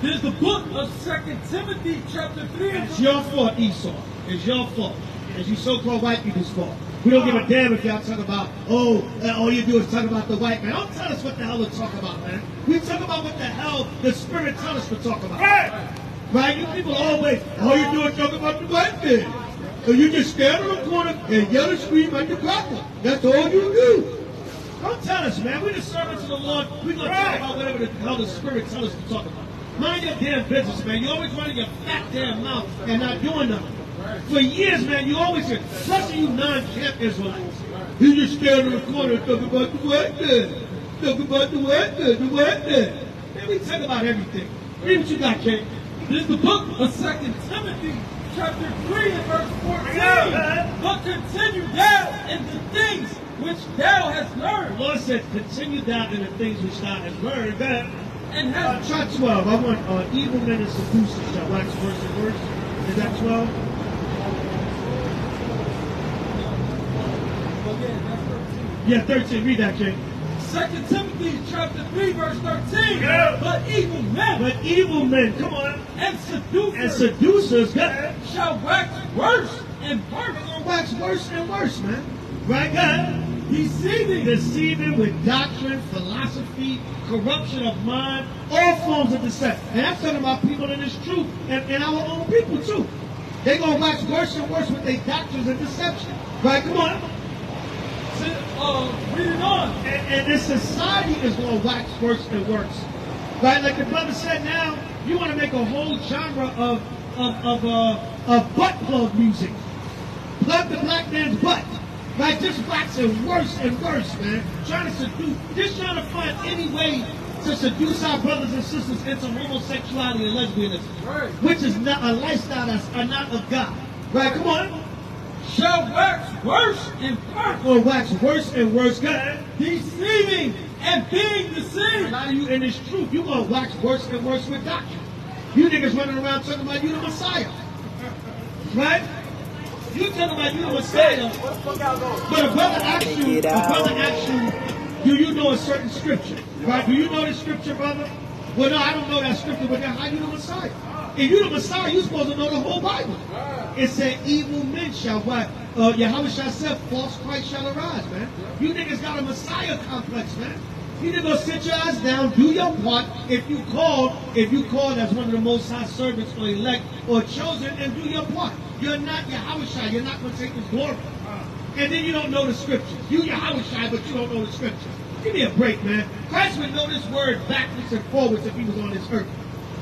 There's the book of 2 Timothy chapter 3. It's your fault, Esau. It's your fault. It's you so-called white people's fault. We don't give a damn if y'all talk about, all you do is talk about the white man. Don't tell us what the hell to talk about, man. We talk about what the hell the Spirit tells us to talk about. Right? You people always, all you do is talk about the white man. So you just stand on the corner and yell and scream at the cracker. That's all you do. Don't tell us, man. We're the servants of the Lord. We're going to talk about whatever the hell the Spirit tells us to talk about. Mind your damn business, man. You always running your fat damn mouth and not doing nothing. For years, man, you always hear, especially you non-camp Israelites. You just stand in the corner and talk about the white man. Talk about the white man, the white man. Man, we talk about everything. Read what you got, King. This is the book of 2 Timothy chapter 3 and verse 14. But continue thou in the things which thou hast learned. The Lord said, continue thou in the things which thou hast learned. And has try 12. I want evil men and seducers shall wax worse and worse. Is that 12? Yeah, 13. Read that, King. 2 Timothy chapter 3 verse 13. But evil men, come on, and seducers shall wax worse and worse. They're gonna wax worse and worse, man. Right, God? Deceiving with doctrine, philosophy, corruption of mind, all forms of deception. And I'm talking about people in this truth and our own people too. They're gonna wax worse and worse with their doctrines and deception. Right? Come on. Read it on. And this society is going to wax worse and worse. Right? Like the brother said, now you want to make a whole genre of butt plug music. Plug the black man's butt. Right? Just waxing worse and worse, man. Trying to seduce, just trying to find any way to seduce our brothers and sisters into homosexuality and lesbianism. Right. Which is not a lifestyle that's not of God. Right? Come on. Shall wax worse and worse. Or wax worse and worse, God. Deceiving and being deceived. Now you in this truth, you're going to wax worse and worse with doctrine. You niggas running around talking about you the Messiah. Right? You talking about you the Messiah. But a brother asks you, do you know a certain scripture? Right? Do you know the scripture, brother? Well, no, I don't know that scripture, but then how you the Messiah? If you're the Messiah, you're supposed to know the whole Bible. It said, evil men shall what? Yahweh shall said, false Christ shall arise, man. You niggas got a Messiah complex, man. You need to go sit your ass down, do your part. If you called as one of the Most High servants or elect or chosen, and do your part. You're not Yahweh. You're not going to take his glory. And then you don't know the scriptures. You Yahweh, but you don't know the scriptures. Give me a break, man. Christ would know this word backwards and forwards if he was on this earth.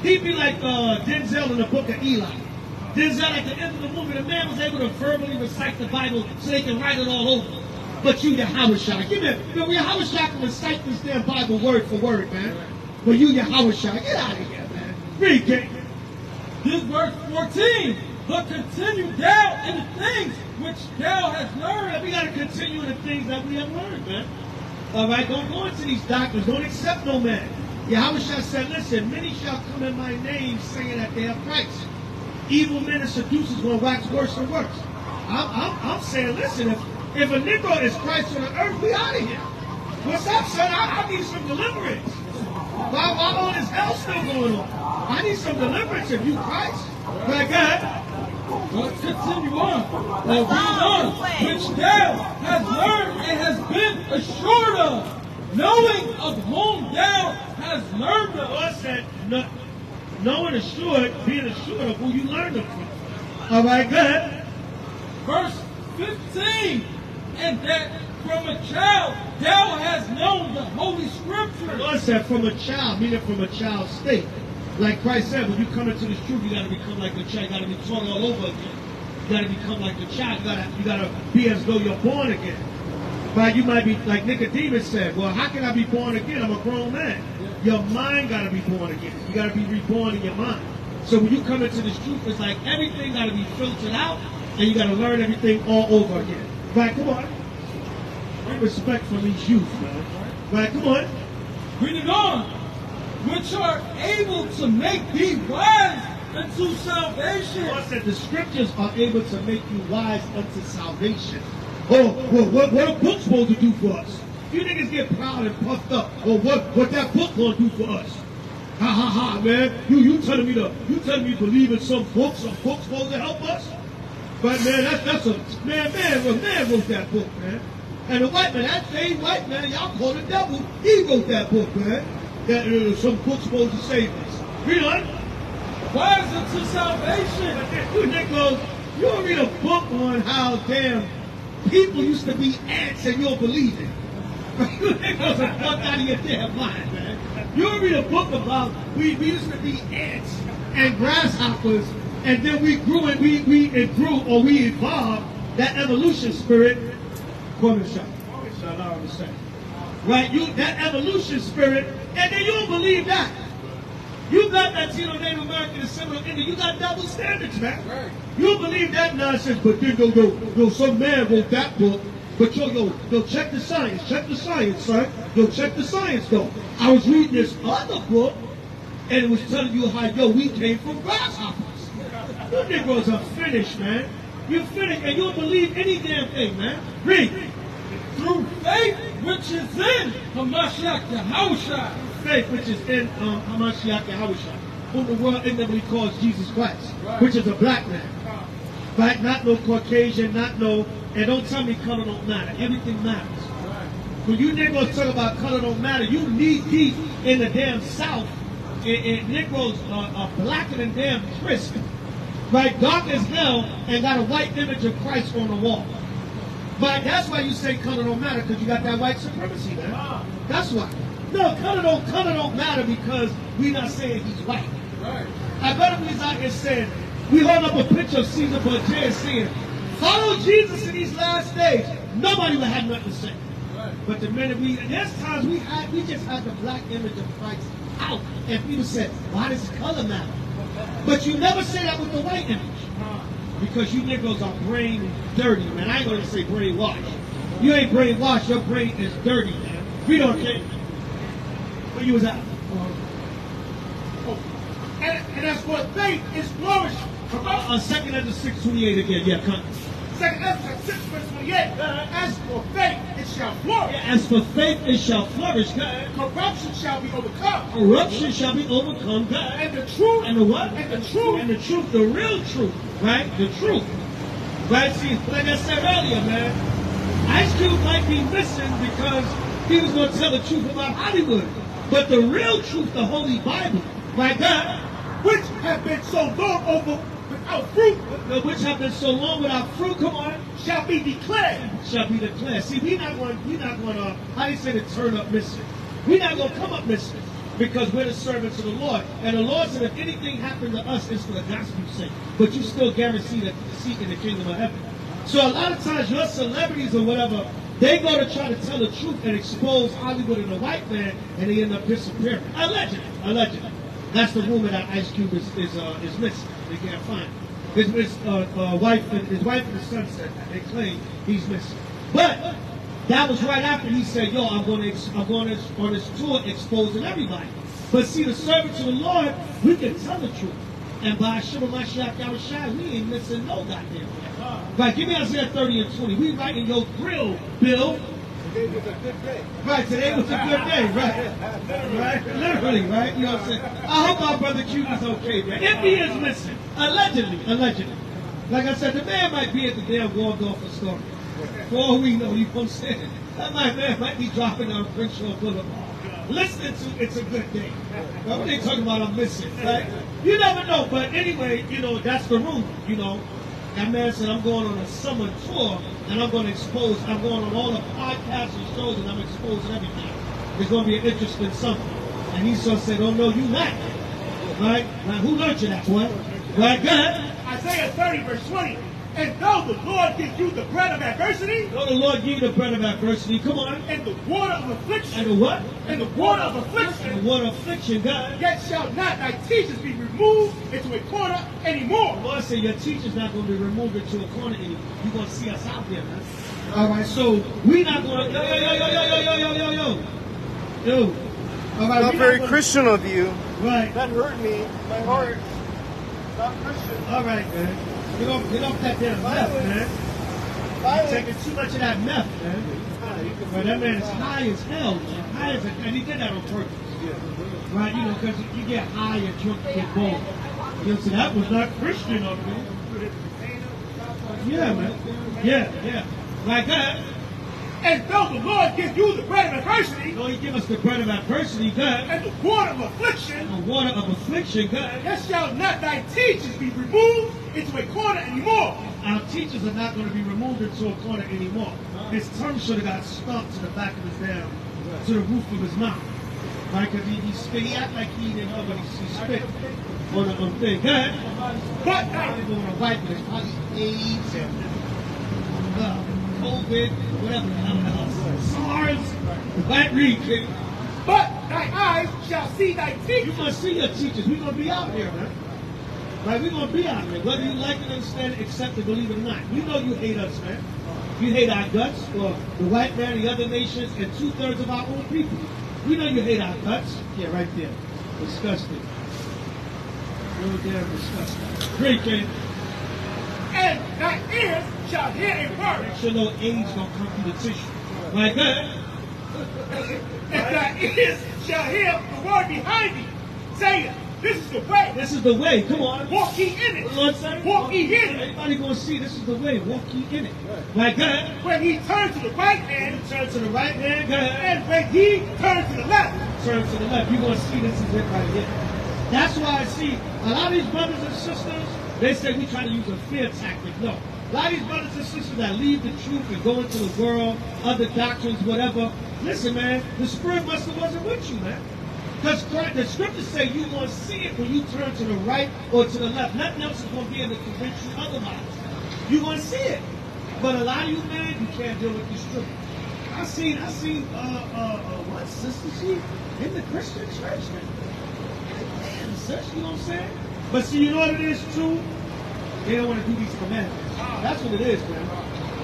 He'd be like Denzel in the book of Eli. Denzel, at the end of the movie, the man was able to verbally recite the Bible so they can write it all over. But you, Yahweh, give me, Yahweh can recite this damn Bible word for word, man. But you, Yahweh, get out of here, man. Read, King. This verse 14. But continue thou in the things which thou hast learned. We got to continue in the things that we have learned, man. All right, don't go into these doctrines. Don't accept no man. Yahweh said, listen, many shall come in my name saying that they have Christ. Evil men and seducers will wax worse and worse. I'm saying, listen, if a Negro is Christ on the earth, we out of here. What's up, son? I need some deliverance. Why all this hell still going on? I need some deliverance if you Christ. Right, God? Let's continue on. Read on. Which thou hast learned and has been assured of, knowing of whom thou hast learned of. I said, knowing assured, being assured of who you learned it from. All right, good. Verse 15. And that from a child thou hast known the Holy The Scriptures. Lord said from a child, meaning from a child's state. Like Christ said, when you come into this truth, you got to become like the child. You got to be taught all over again. You got to become like the child. You got to be as though you're born again. But you might be, like Nicodemus said, well, how can I be born again? I'm a grown man. Your mind got to be born again. You got to be reborn in your mind. So when you come into this truth, it's like everything got to be filtered out, and you got to learn everything all over again. Right, come on. Respect for these youth, man. Right, come on. Reading on, which are able to make thee wise unto salvation. The Lord said the scriptures are able to make you wise unto salvation. Oh, well, what a book supposed to do for us? You niggas get proud and puffed up. Oh, what that book gonna do for us? Ha ha ha, man. You telling me to believe in some book supposed to help us? But man, man wrote that book, man. And the white man, that same white man, y'all call the devil, he wrote that book, man. That some book supposed to save us. Read on. Wise unto salvation. You niggas, you don't read a book on how damn people used to be ants and you'll believe it. You niggas are fucked out of your damn mind, man. You don't read a book about we used to be ants and grasshoppers, and then we grew and we evolved that evolution spirit. Right? That evolution spirit, and then you don't believe that. You got Latino, Native American, and Seminole Indian. You got double standards, man. Right. You don't believe that nonsense, but then yo, some man wrote that book. But yo, check the science, right? Yo, check the science, though. I was reading this other book, and it was telling you how, we came from grasshoppers. You niggas are finished, man. You're finished, and you don't believe any damn thing, man. Read. Through faith which is in Hamashiach Yahushua. Faith which is in Hamashiach Yahushua, whom the world ignorantly calls Jesus Christ, which is a black man. Right? Not no Caucasian, not no, and don't tell me color don't matter. Everything matters. When you niggas talk about color don't matter, you knee deep in the damn South, and Negroes are blacker than damn crisp. Right? Dark as hell, and got a white image of Christ on the wall. But that's why you say color don't matter, because you got that white supremacy, man. That's why. No, color don't matter because we're not saying he's white. Right. I better be out here saying, we hold up a picture of Caesar Borgia and saying, follow Jesus in these last days. Nobody would have nothing to say. Right. But the minute there's times we just had the black image of Christ out, and people said, why does color matter? But you never say that with the white image. Because you niggas are brain dirty, man. I ain't gonna say brainwashed. You ain't brainwashed, your brain is dirty, man. We don't care. Where you was at? And as for faith is flourishing. 2nd Ezra 6:28 again. Yeah, come. 2nd Ezra 6 verse 28. As for faith, it shall flourish. Yeah, as for faith, it shall flourish. God. Corruption shall be overcome. Corruption shall be overcome. God. And the truth. And the what? And the truth. And the truth, the real truth. Right? The truth. Right? See, like I said earlier, man, Ice Cube might be missing because he was going to tell the truth about Hollywood. But the real truth, the Holy Bible, right? God, which have been so long over without fruit, which have been so long without fruit, come on, shall be declared. Shall be declared. See, we're not going to, how do you say, to turn up missing? We're not going to come up missing because we're the servants of the Lord. And the Lord said if anything happened to us, it's for the gospel's sake. But you still guarantee the seat in the kingdom of heaven. So a lot of times your celebrities or whatever, they go to try to tell the truth and expose Hollywood and the white man, and they end up disappearing. Allegedly. That's the rumor that Ice Cube is missing. They can't find him. His wife and his son said that. They claim he's missing. But that was right after he said, yo, I'm going on this tour exposing everybody. But see, the servants of the Lord, we can tell the truth. And by Shema Mashiach Yahushua, we ain't missing no goddamn thing. Right, give me Isaiah 30 and 20. We right in your grill, Bill. Today was a good day. Right, today was a good day, right? Right? Literally, right? You know what I'm saying? I hope our brother Cube is okay, man. If he is missing, allegedly. Like I said, the man might be at the damn Waldorf Astoria. For all we know, you know what I'm saying? That man might be dropping on Crenshaw Boulevard. Listening to It's a Good Day. Now, what they talking about, I'm missing, right? You never know, but anyway, you know, that's the rumor, you know. That man said, I'm going on a summer tour, and I'm going on all the podcasts and shows, and I'm exposing everything. It's going to be an interesting summer. And Esau said, oh no, you not. Right? Now, who learned you that, boy? Right, go ahead. Isaiah 30, verse 20. And though the Lord gives you the bread of adversity, Though the Lord give you the bread of adversity, come on. and the water of affliction, And the what? and the water of affliction, And the water of affliction, God. yet shall not thy teachers be removed into a corner anymore. The Lord said your teacher's not going to be removed into a corner anymore. You're going to see us out there, man. All right, so we're not going to... Yo. All right, Not we very gonna- Christian of you. Right. That hurt me. My heart. Not Christian. All right, man. Get off that damn meth, man. You're taking too much of that meth, man. But that man is high as hell, man. High as and he did that on purpose. Right, you know, because you get high and drunk and get bold. You know, so that was not Christian of me. Yeah, man. Yeah. Like that. And though the Lord gives you the bread of adversity, Though he give us the bread of adversity, God, and the water of affliction, and the water of affliction, God, yet shall not thy teachers be removed into a corner anymore. our teachers are not going to be removed into a corner anymore. His tongue should have got stuck to the back of his damn, to the roof of his mouth. Right? Because he spit. He act like he didn't know, but he spit on the thing. God, But I thy, didn't want to wipe it. It's probably AIDS and COVID, whatever the hell else. SARS. Right, read, kid. but thy eyes shall see thy You're teachers. going to see your teachers. We're going to be out here, man. Like, we're going to be out here. Whether you like it, understand it, accept it, believe it or not. We know you hate us, man. You hate our guts, or the white man, the other nations, and 2/3 of our own people. We know you hate our guts. Yeah, right there. Disgusting. Real damn disgusting. Great, kid. And thy ears shall hear a word. Make sure no AIDS don't come through the tissue. Like that. And thy ears shall hear the word behind thee, saying, this is the way. This is the way. Come on. Walk ye in The Lord it. said, Walk ye in it. everybody gonna see this is the way. Walk ye in it. Like that. When he turns to the right hand, Turn to the right hand. Go ahead. and when he turns to the left. Turn to the left. You're gonna see this is it right here. That's why I see a lot of these brothers and sisters, they say we try to use a fear tactic. No. A lot of these brothers and sisters that leave the truth and go into the world, other doctrines, whatever. Listen, man, the spirit must have wasn't with you, man. Because the scriptures say you're going to see it when you turn to the right or to the left. Nothing else is going to be able to convince you otherwise. You're going to see it. But a lot of you, man, you can't deal with this truth. I seen, what, Sister She in the Christian church, man. Man, sis, you know what I'm saying? But see, you know what it is, too? They don't want to do these commandments. That's what it is, man.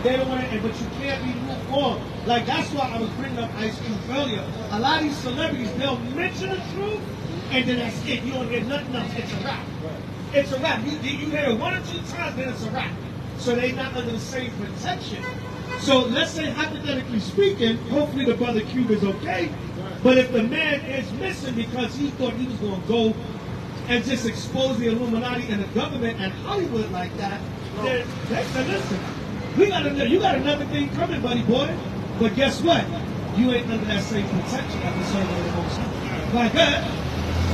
They don't want to, but you can't be lukewarm. Like, that's why I was bringing up Ice Cube earlier. A lot of these celebrities, they'll mention the truth, and then that's it. You don't hear nothing else. It's a wrap. It's a wrap. You hear it 1 or 2 times, then it's a wrap. So they're not under the same protection. So let's say, hypothetically speaking, hopefully the brother Cube is okay. But if the man is missing because he thought he was going to go and just expose the Illuminati and the government and Hollywood like that, then listen. You got another thing coming, buddy boy. But guess what? You ain't under that same protection at the servant of the Most High. Like that.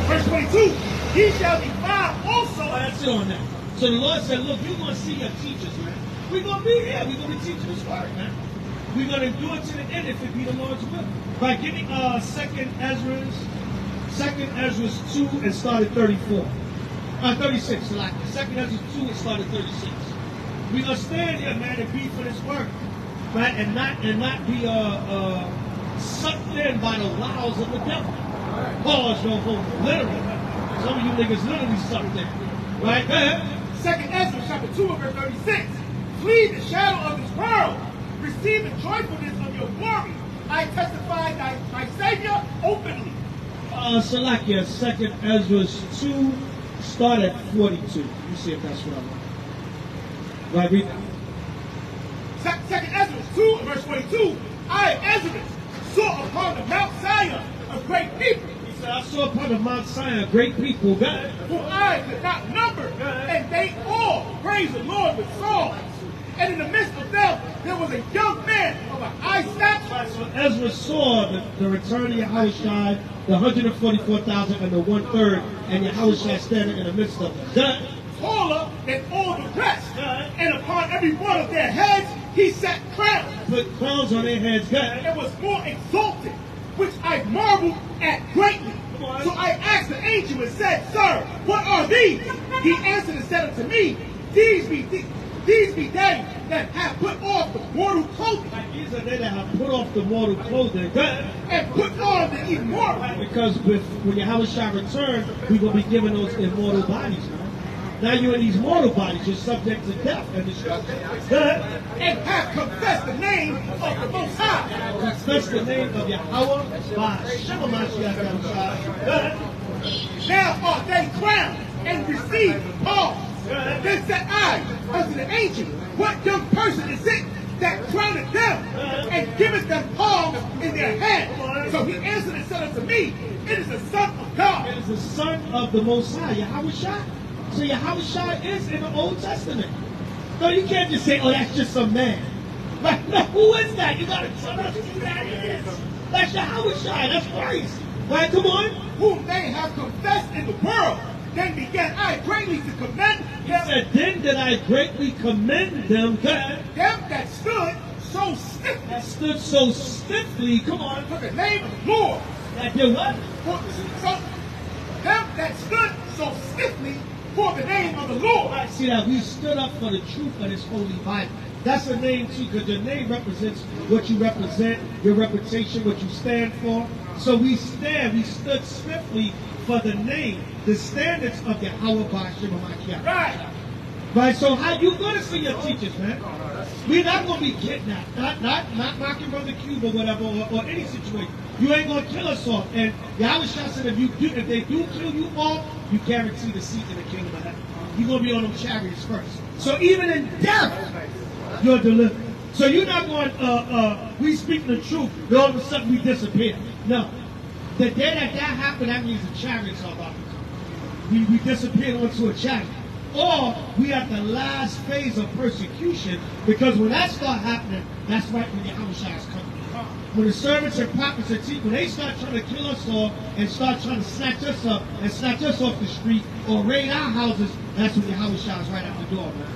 Verse 22, ye shall be found also. That's it on that. So the Lord said, look, you're going to see your teachers, man. We're going to be here. We're going to teach you this word, man. We're going to do it to the end if it be the Lord's will. By giving 2nd Ezra 2 and start at 34. 36, like 2nd Ezra 2 and start at 36. We're going to stand here, man, and be for this work. Right? And not be sucked in by the wiles of the devil. Pause, no hope. Literally. Some of you niggas literally sucked in. Right? Go ahead. 2nd Ezra chapter 2 and verse 36. Flee the shadow of this world. Receive the joyfulness of your glory. I testify my Savior openly. Salakia, 2nd Ezra 2, start at 42. Let me see if that's what I want. Right, read that. 2nd Ezra 2 and verse 42. I, Ezra, saw upon the Mount Zion a great people, He said, I saw upon the Mount Zion great people, God. whom I could not number, and they all praised the Lord with songs. And in the midst of them, there was a young man of a high stature. So Ezra saw the return of Yahushua, the 144,000 and the 1/3, and Yahushua standing in the midst of them. God. Taller than all the rest, and And upon every one of their heads he set crowns. Put crowns on their heads. Good. And it was more exalted, which I marveled at greatly. So I asked the angel and said, Sir, what are these? He answered and said unto me, These be they that have put off the mortal clothing. These are they that have put off the mortal clothing. Good. And put on the immortal. Because when Yahushua returns, we're going to be given those immortal bodies. Now you're in these mortal bodies, you're subject to death and destruction. Good. And have confessed the name of the Most High. Confess the name of Yahweh by Shema Mashiach Yahushua. Good. Now are they crowned and received palms. Then said I unto the angel, What young person is it that crowned them and giveth them palms in their hand? So he answered and said unto me, It is the Son of God. It is the Son of the Most High, Yahushua. So Yahushua is in the Old Testament. No, you can't just say, oh, that's just some man. Right? No, who is that? You got to tell us who that is. That's Yahushua. That's Christ. Right? Come on. Whom they have confessed in the world. Then began I greatly to commend them. He said, then did I greatly commend them. God. Them that stood so stiffly. That stood so stiffly. Come on. For the name of the Lord. That did what? So, them that stood so stiffly for the name of the Lord. I see that we stood up for the truth of this holy Bible. That's a name too, because your name represents what you represent, your reputation, what you stand for. So we stood swiftly for the name, the standards of Yahweh by Shema Mashiach. Right. Right, so how you going to see your teachers, man? We're not going to be kidnapped, not knocking from the cube or whatever, or any situation. You ain't going to kill us off. And Yahushua said if they do kill you off, you guarantee the seat in the kingdom of heaven. You're going to be on them chariots first. So even in death, you're delivered. So you're not going, we speak the truth, and all of a sudden we disappear. No. The day that happened, that means the chariots are about to come. We disappeared onto a chariot. Or we at the last phase of persecution, because when that start happening, that's right when Yahushua is coming. When the servants and prophets and teachers, when they start trying to kill us off and start trying to snatch us up and snatch us off the street or raid our houses, that's when Yahushua is right at the door, man.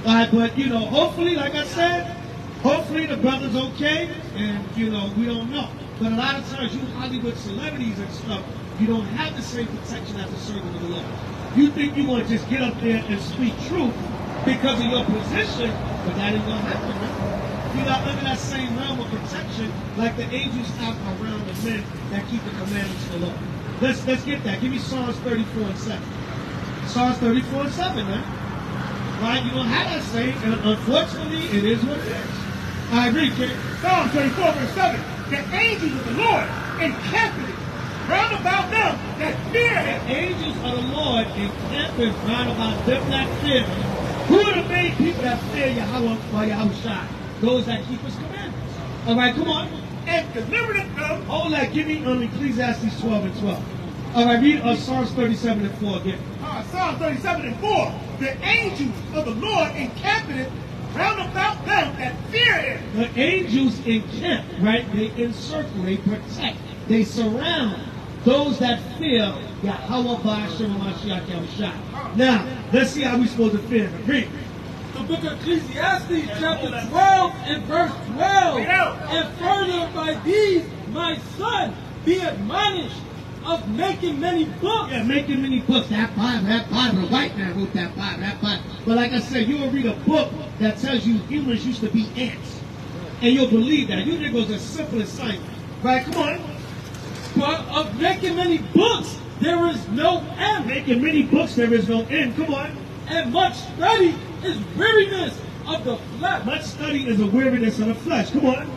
All right, but, hopefully, like I said, hopefully the brother's okay, and, we don't know. But a lot of times, you Hollywood celebrities and stuff, you don't have the same protection as a servant of the Lord. You think you want to just get up there and speak truth because of your position, but that ain't going to happen, man. You're not under that same realm of protection like the angels have around the men that keep the commandments of the Lord. Let's get that. Give me Psalms 34 and 7. Psalms 34 and 7, man. Right? You don't have that same, and unfortunately, it is what it is. I agree, kid. Psalm 34 verse 7. The angels of the Lord encampeth round about them that fear him. The angels of the Lord encampeth round about them that fear him. Who are the main people that fear Yahweh or Yahushua? Those that keep his commandments. All right, come on. And delivereth them. Hold that. Give me Ecclesiastes 12 and 12. All right, read Psalms 37 and 4 again. Psalm 37 and 4. The angels of the Lord encampeth round about them that fear him. The angels encamp, right? They encircle, they protect, they surround those that fear Yahweh by Shema Mashiach Yahushua. Now, let's see how we're supposed to fear him. Read. The book of Ecclesiastes, chapter 12 and verse 12. And further by these, my son, be admonished of making many books. Yeah, making many books. That Bible, the white man wrote that Bible. But like I said, you'll read a book that tells you humans used to be ants. And you'll believe that. You think it was as simple as science. Right, come on. But of making many books, there is no end. Making many books, there is no end. Come on. And much study is weariness of the flesh. Much study is a weariness of the flesh. Come on.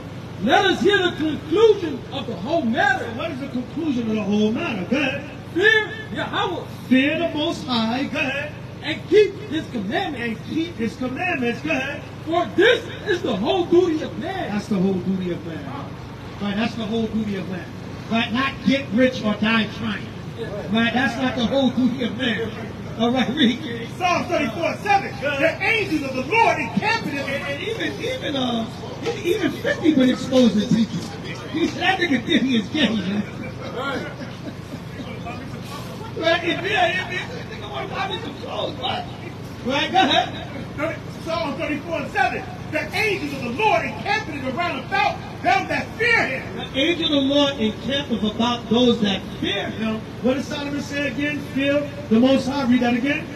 Let us hear the conclusion of the whole matter. What is the conclusion of the whole matter? Go ahead. Fear Yahweh. Fear the Most High. Go ahead. And keep his commandments. And keep his commandments. Go ahead. For this is the whole duty of man. That's the whole duty of man. Right, that's the whole duty of man. Right, not get rich or die trying. Right, that's not the whole duty of man. All right, read. Psalm 34 7. The angels of the Lord encampeth him. And even 50 would expose the teachers. He said, that nigga did he is gay, man. Right. Right, if nigga want to buy me some clothes, what? Right, go ahead. Psalm 34:7. The angels of the Lord encamping around about them that fear him. The angel of the Lord encampeth about those that fear him. What does Solomon say again? Fear the Most High. Read that again.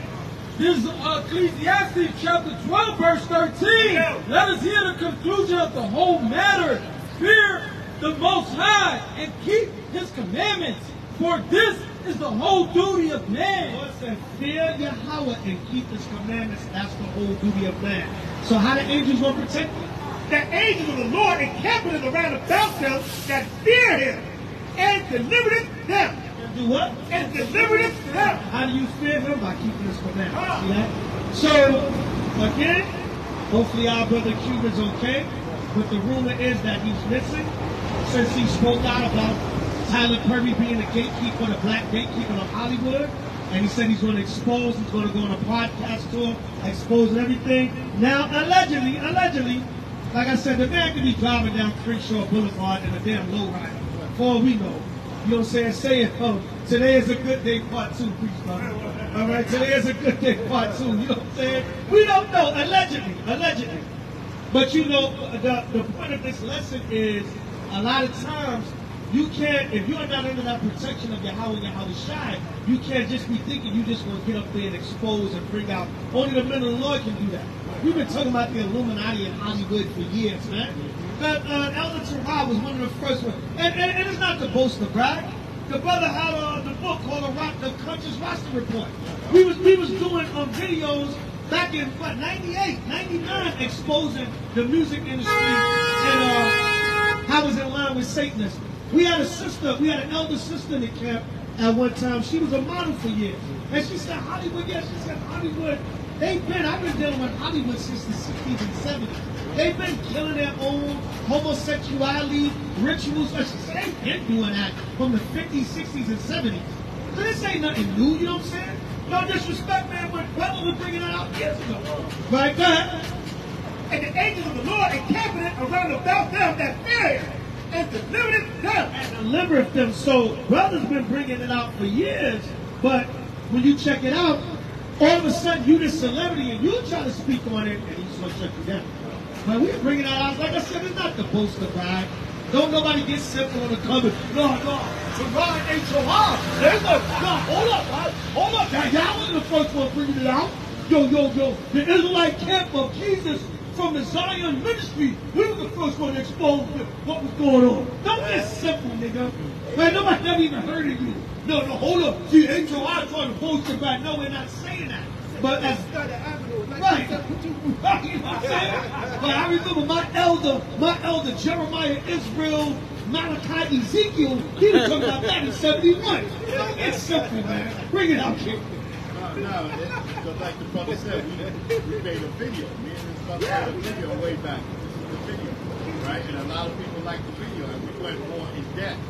This is Ecclesiastes chapter 12, verse 13. Yeah. Let us hear the conclusion of the whole matter. Fear the Most High and keep his commandments, for this is the whole duty of man. God said, fear Yahweh and keep his commandments. That's the whole duty of man. So how the angels will protect you? The angels of the Lord encamping around about them that fear him and delivereth them. And do what? And delivereth them. How do you fear him? By keeping his commandments. See that? So, again, hopefully our brother Cuban's okay. But the rumor is that he's missing since he spoke out about Tyler Perry being the gatekeeper, the black gatekeeper of Hollywood. And he said he's going to expose, he's going to go on a podcast tour, exposing everything. Now, allegedly, like I said, the man could be driving down Crenshaw Boulevard in a damn lowrider. For all we know. You know what I'm saying? Say it, today is a good day, part 2, please, brother. All right, today is a good day, part 2. You know what I'm saying? We don't know, allegedly. But you know, the point of this lesson is a lot of times you can't, if you're not under that protection of Yahweh and Yahweh Shai, you can't just be thinking you just want to get up there and expose and bring out. Only the men of the Lord can do that. We've been talking about the Illuminati in Hollywood for years, man. But Elder H.O.I was one of the first ones. And it's not to boast or brag. The brother had the book called The Conscious Roster Report. We was doing videos back in, 98, 99, exposing the music industry and how it was in line with Satanism. We had an elder sister in the camp at one time. She was a model for years. And she said, Hollywood, yes, she said, Hollywood, I've been dealing with Hollywood since the 60s and 70s. They've been killing their own homosexuality rituals. She said, they've been doing that from the 50s, 60s, and 70s. So this ain't nothing new, you know what I'm saying? No disrespect, man, but Weber was bringing that out years ago. Right, go ahead. And the angels of the Lord encamping around about them that fear him and delivereth them. And delivereth them. So brother's been bringing it out for years, but when you check it out, all of a sudden you this celebrity and you try to speak on it and he's going to shut you down. But we're bringing that out. Like I said, it's not the boast of pride. Don't nobody get simple on the comment. No. To ride H.O.I. There's no, hold up. Now, y'all wasn't the first one bringing it out. Yo. The Israelite camp of Jesus from the Zion ministry. We were the first one to expose what was going on. Don't get simple, nigga. Man, nobody never even heard of you. No, hold up. See, H.O.I. trying to boast about. No, we're not saying that. But that's right. You know what I'm saying? But I remember my elder Jeremiah, Israel, Malachi, Ezekiel, he was talking about that in 71. It's simple, man. Bring it out, kid. No, so like the brother said, we made a video. Me and his brother made a video way back. This is the video, right? And a lot of people like the video, and we went more in depth. We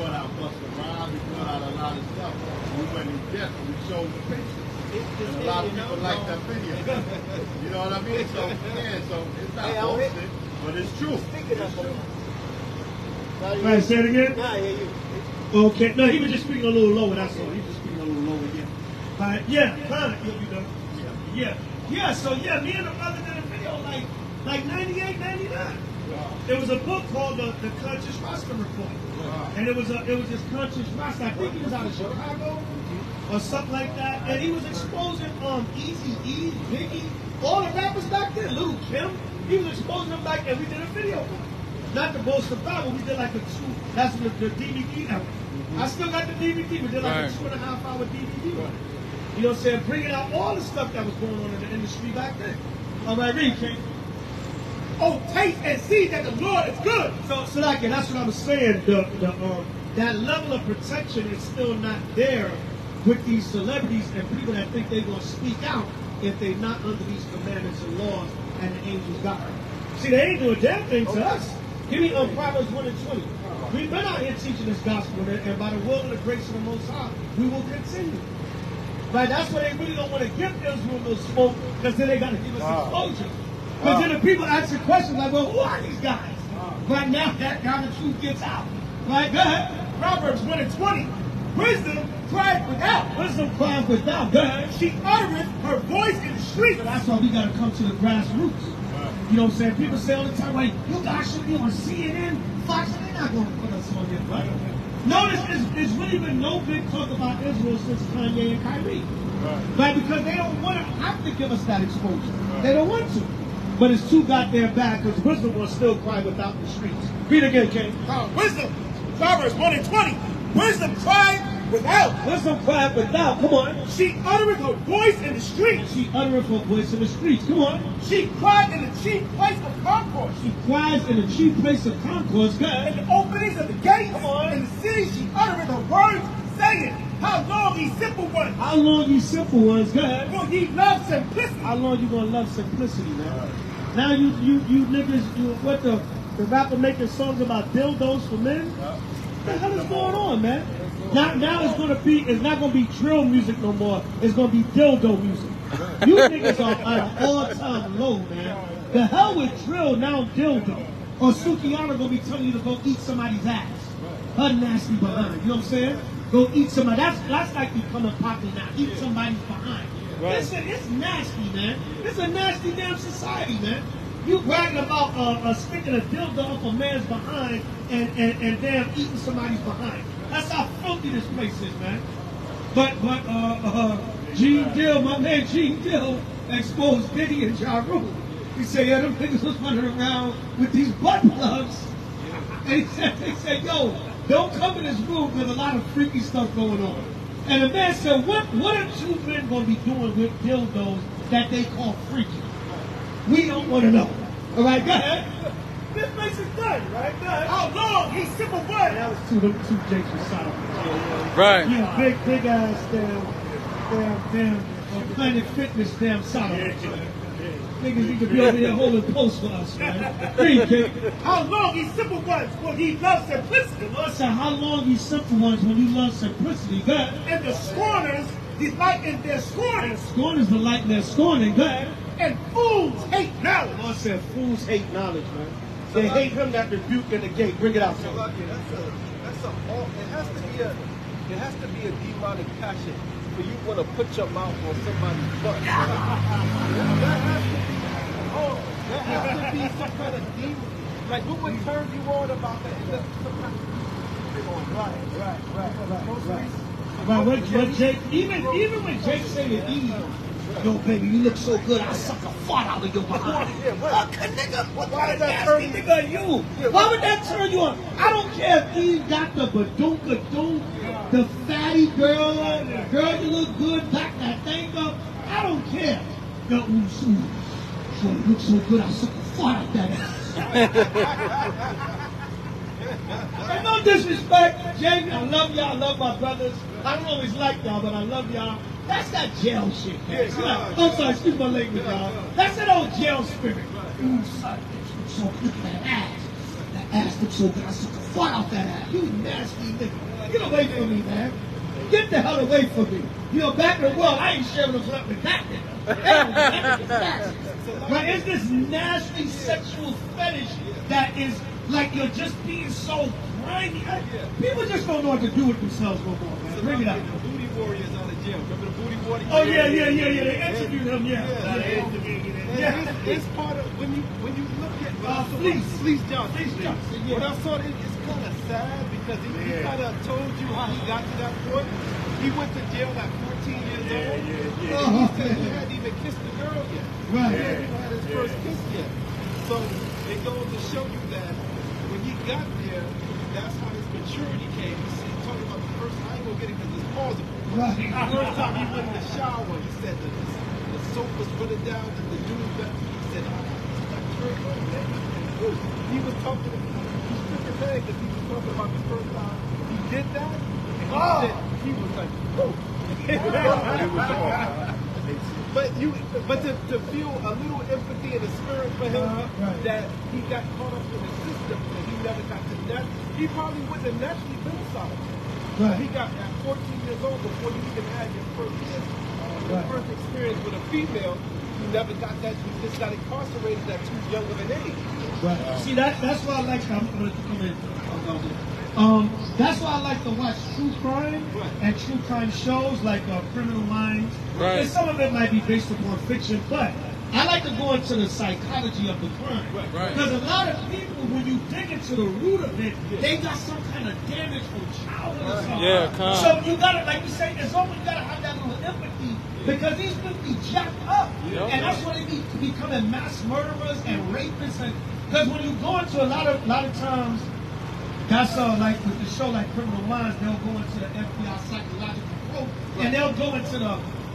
brought out Busta Rhymes, we brought out a lot of stuff. We went in depth and we showed the pictures. And a lot of people like that video. You know what I mean? So, yeah, so it's not bullshit, but it's true. It's true. Right, say it again? Nah, yeah, you. Okay, no, he was just speaking a little lower, that's all. He was just speaking a little lower, yeah. So me and the brother did a video like 98, 99. There was a book called the Conscious Roster Report. And it was this Conscious Roster. I think he was out of Chicago or something like that. And he was exposing Eazy-E, Biggie, all the rappers back then, Lil Kim. He was exposing them back, and we did a video. Not the boast of God, but we did like that's the DVD era. I still got the DVD. We did like a 2.5-hour DVD. You know what I'm saying? Bringing out all the stuff that was going on in the industry back then. All right, read, King. Oh, taste and see that the Lord is good. So like, and that's what I was saying. That level of protection is still not there with these celebrities and people that think they're going to speak out if they're not under these commandments and laws and the angels got them. See, they ain't doing a damn thing to us. Give me Proverbs 1 and 20. We've been out here teaching this gospel, and by the will and the grace of the Most High, we will continue. Right? That's why they really don't want to give Israel no smoke, because then they got to give us exposure. Because then the people ask the questions like, well, who are these guys? Right now, that kind of truth gets out. Right? Go ahead. Proverbs 1 and 20. Wisdom cried without. Wisdom cries without. Go ahead. She uttereth her voice in the streets. So that's why we got to come to the grassroots. You know what I'm saying? People say all the time, like, you guys should be on CNN, Fox, they're not going to put us on there, right? Notice there's really been no big talk about Israel since Kanye and Kyrie. Right? Because they don't want to have to give us that exposure. They don't want to. But it's too goddamn bad because wisdom will still cry without the streets. Read again, King. Wisdom, Proverbs 1 and 20. Wisdom cried without. Wisdom cried without. Come on. She uttereth her voice in the streets. She uttereth her voice in the streets. Come on. She cried in the chief place of concourse. She cries in the chief place of concourse. God. In the openings of the gates. Come on. In the city she uttereth her words, saying, how long, ye simple ones? How long, ye simple ones? God. Will ye love simplicity? How long you gonna love simplicity, man? Now you niggas, what the rapper making songs about dildos for men? What the hell is going on, man? Now it's not gonna be drill music no more. It's gonna be dildo music. You niggas are at an all-time low, man. The hell with drill, now dildo. Or Sukiyana gonna be telling you to go eat somebody's ass. Her nasty behind. You know what I'm saying? Go eat somebody. That's like becoming popular now. Eat somebody's behind. Right. Listen, it's nasty, man. It's a nasty damn society, man. You bragging about sticking a dildo up a man's behind and damn eating somebody's behind. That's how filthy this place is, man. But Gene Dill, my man Gene Dill, exposed Diddy and Ja Rule. He said, yeah, them niggas was running around with these butt plugs. And they said, yo, don't come in this room because a lot of freaky stuff going on. And the man said, what are two men going to be doing with dildos that they call freaky? We don't want to know. All right, go ahead. This place is done, right? How long, ye simple ones? That was two Jakes from South. Right. Yeah, big ass damn Planet Fitness damn South. Niggas need to be over here holding posts for us, man. Read, Jake. How long, ye simple ones, will ye love simplicity? The Lord said, how long, ye simple ones, when you love simplicity? Go ahead. And the scorners delight in their scorning. Scorners delight in their scorning. Go ahead. And fools hate knowledge. The Lord said, fools hate knowledge, man. They hate him that rebuked in the gate. Bring it out, sir. It has to be a demonic passion for you want to put your mouth on somebody's butt. That has to be some kind of demon. Like what would turn you on about that? Some kind of Right. What Jake, even when Jake said to Eve, yo, baby, you look so good, I suck a fart out of your behind. Nigga, what kind of nasty nigga are you? Why would that turn you on? I don't care if Eve got the badooka-doo, the fatty girl, you look good, back that thing up. I don't care. Yo, you look so good, I suck a fart out that ass. And no disrespect, Jake, I love y'all, I love my brothers. I don't always like y'all, but I love y'all. That's that jail shit, man. I'm sorry, excuse my language, y'all. That's that old jail spirit. Ooh, son, bitch, look so good, that ass. That ass looks so good, I suck a fart out that ass. You nasty nigga. Get away from me, man. Get the hell away from me. You know, back in the world, I ain't sharing a flat with that nigga. But it's this nasty sexual fetish that is like you're just being so grimy. People just don't know what to do with themselves no more, man. Bring it up. Booty warriors out of jail. Remember the booty warriors? Oh yeah. They interviewed him, It's part of when you look at Fleece Johnson. When I saw it, it's kind of sad because he kind of told you how he got to that point. He went to jail at 14 years old. He said he hadn't even kissed the girl yet. Right. He hadn't even had his first kiss yet. So it goes to show you that when he got there, that's how his maturity came. He's talking about the first time. I ain't gonna get it because it's plausible. Right. The first time he went in the shower, he said the soap was running down to the dude's back. He said, he was talking to me. He shook his head because he was talking about the first time he did that. And he said, he was like, whoa. But to feel a little empathy in the spirit for him, that he got caught up in the system and he never got to that, he probably wouldn't have naturally been solid. Right. He got at 14 years old before you even had your first kiss, your first experience with a female. You never got that. You just got incarcerated at too young of an age. Right. See, that's why I like. I'm going to come in. That's why I like to watch true crime and true crime shows like Criminal Minds. Right. And some of it might be based upon fiction, but I like to go into the psychology of the crime. Right. Because a lot of people, when you dig into the root of it, they got some kind of damage from childhood or something. Yeah, come. So you gotta, like you say, it's almost you gotta have that little empathy because these people be jacked up. Yep. And that's why they be becoming mass murderers and rapists. And because when you go into a lot of times, that's like with the show like Criminal Minds, they'll go into the FBI psychological approach and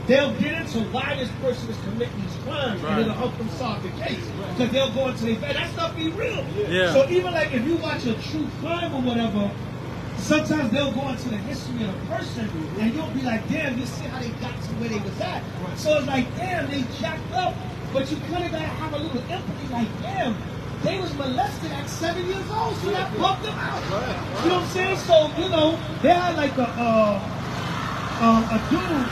they'll get into why this person is committing these crimes and it'll help them solve the case. Because they'll go into that stuff be real. Yeah. So even like if you watch a true crime or whatever, sometimes they'll go into the history of the person and you'll be like, damn, you see how they got to where they was at. So it's like, damn, they jacked up, but you kind of got to have a little empathy, like, damn, they was molested at 7 years old, so that bumped them out. You know what I'm saying? So, you know, they had like a dude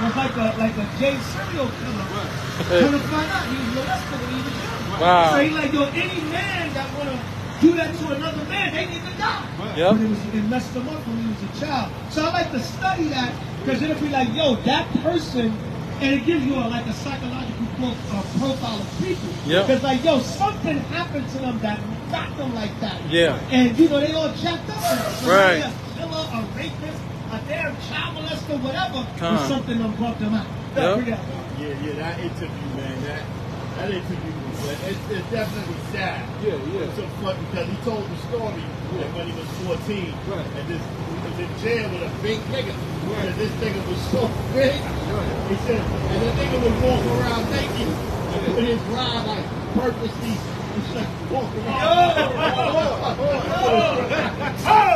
was like a gay serial killer. Come to find out, he was molested when he was young. Wow. So he's like, yo, any man that want to do that to another man, they need to die. Yep. But it messed him up when he was a child. So I like to study that because it'll be like, yo, that person, and it gives you like a psychological profile of people. Yep. Because like, yo, something happened to them that got them like that. Yeah. And you know, they all jacked up. So Right. A killer, a rapist, a damn child molester, whatever, Come. or something that bumped them out. Yep. Yeah. Yeah, that interview, man, that interview was, it's definitely sad. Yeah. It's so funny because he told the story that when he was 14, and this, he was in jail with a big nigga. And this nigga was so big. He said, and the nigga would walk around naked with his rod like purposely. He's like walking around.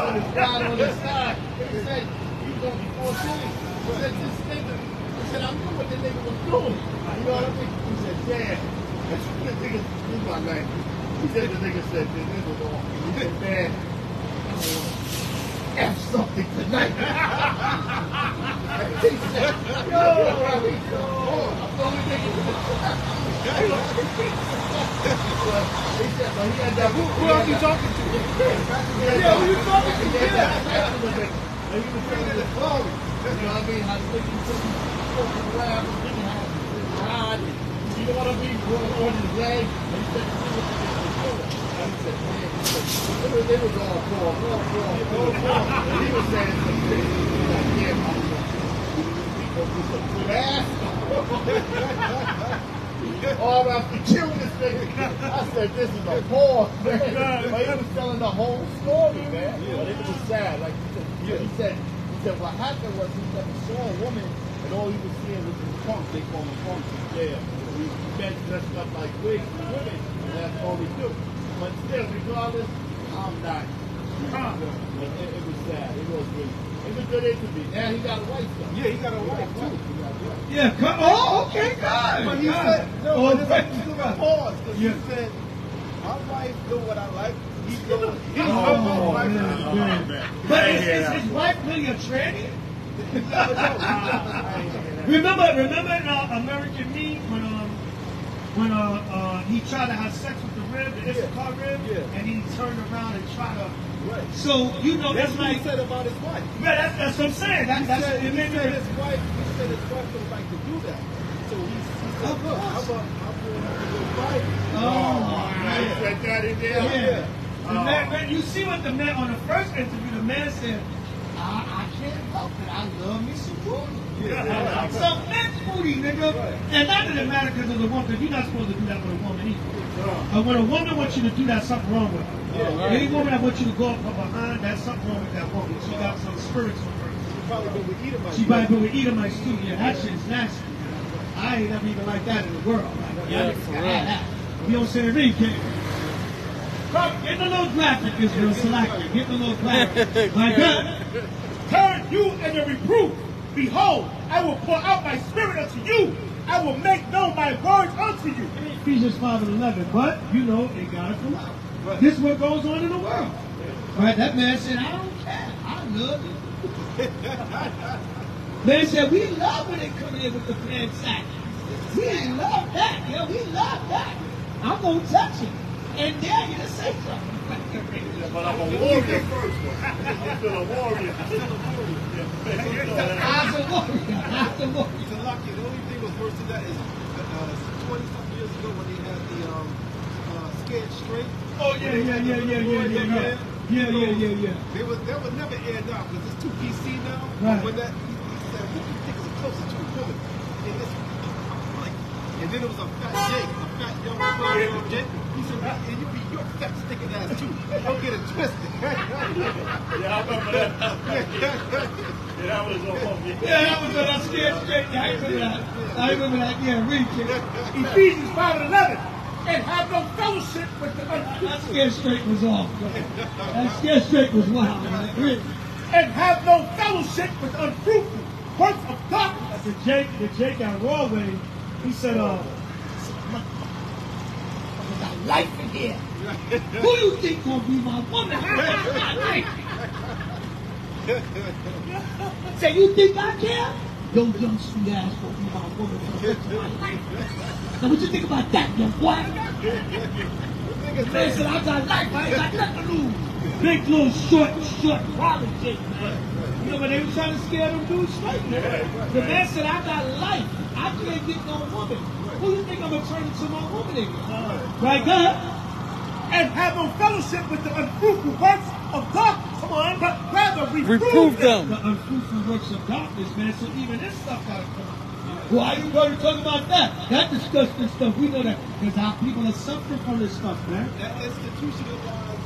With his rod on his side. He said, he was only 14. He said, this nigga, he said, I knew what the nigga was doing. You know what I mean? He said, damn. The nigga, this is my language. He said, the nigga said, this nigga was off. He said, man, F something tonight. He said, yo, I'm the only nigga with the He said, but he had that. Who else you talking to? Yeah, who you talking to? Yeah, he was telling the story. You know what I mean? How the nigga was walking around, the nigga had his rod. You know what I mean? On his leg. And he said, and he said, man, they was all poor. And he was saying some shit. He was like, yeah, I'm a good ass. Oh, I have to kill this nigga. I said, this is a pause, man. But he was telling the whole story, man. But it was sad. Like he said, what happened was he never saw a woman, and all he was seeing was his punk. They call him punk. Yeah. He men dressed up like wigs for women, and that's all he do. But still, regardless, I'm not. But it was sad. It was good. It was a good interview. Now he got a wife, though. Yeah, he got a wife too. Yeah, oh, okay, good. But he said, no, but it's still got pause, because he said, my wife know what I like. He knows my wife. But is his wife really a tranny? Remember in American Me when he tried to have sex with the rib, the Issachar rib, and he turned around and tried to. Right. So you know That's that's what like. he said about his wife. Yeah, that's what I'm saying. He said his wife would like to do that. So he said, look, I'm going to fight. He said that in there. Yeah. The man, you see what the man on the first interview, the man said, I can't help it. I love me some booty. Yeah. Some men's booty, nigga. And that doesn't matter because of the woman, because you're not supposed to do that with a woman either. When a woman wants you to do that, something wrong with her. Any woman that wants you to go up from behind, that's something wrong with that woman. She got some spiritual hurt. She probably been with Edomites. She might be with Edomites too. Yeah, that shit's nasty. I ain't never even like that in the world. Like, Yeah, for real. You don't say to me, kid. Get the little graphic, Israel Selector. Get the little graphic. My God. Turn you and your reproof. Behold, I will pour out my spirit unto you. I will make known my words unto you. Ephesians 5:11. But, you know, it got to come out. Right. This is what goes on in the world. Right? That man said, I don't care. I love it. Man said, we love when they come in with the pants sack. We love that. Yeah, we love that. I'm going to touch it. and dare you to say something. But I'm a warrior first. I'm still a warrior. As a warrior. So lucky. The only thing was worse than that is 20-something years ago when they had the Scared Straight. Oh yeah. They was never aired out because it's too PC now. Right. When that he said, "Who do you think is closer to a woman?" And then it was a fat young Jake. He said, "And you be your fat stinking ass too. Don't get it twisted." Yeah, I remember that. Yeah, that was on home. Yeah, that was on Scared Straight. Yeah, I remember that. Yeah, read it. Ephesians 5:11. And have no fellowship with the That Scared Straight was off. That Scared Straight was wild. Man. Read. and have no fellowship with unfruitful works of darkness. The Jake at Rawway, he said, got life in here. Who you think gonna be my woman? Say, you think I care? Yo, young sweet ass gonna be my woman for the rest of my life. Now what you think about that, young boy? Man said, I got life, I ain't got nothing to lose. Big little short politics, man. You know when they were trying to scare them dudes straight, man. The man said, I got life. I can't get no woman. Who you think I'm gonna turn into my woman in? Right, God? And have no fellowship with the unfruitful works of darkness. Come on, but rather Reprove them. The unfruitful works of darkness, man. So even this stuff gotta come out. Why are you going to talk about that? That disgusting stuff. We know that because our people are suffering from this stuff, man. That institutionalized.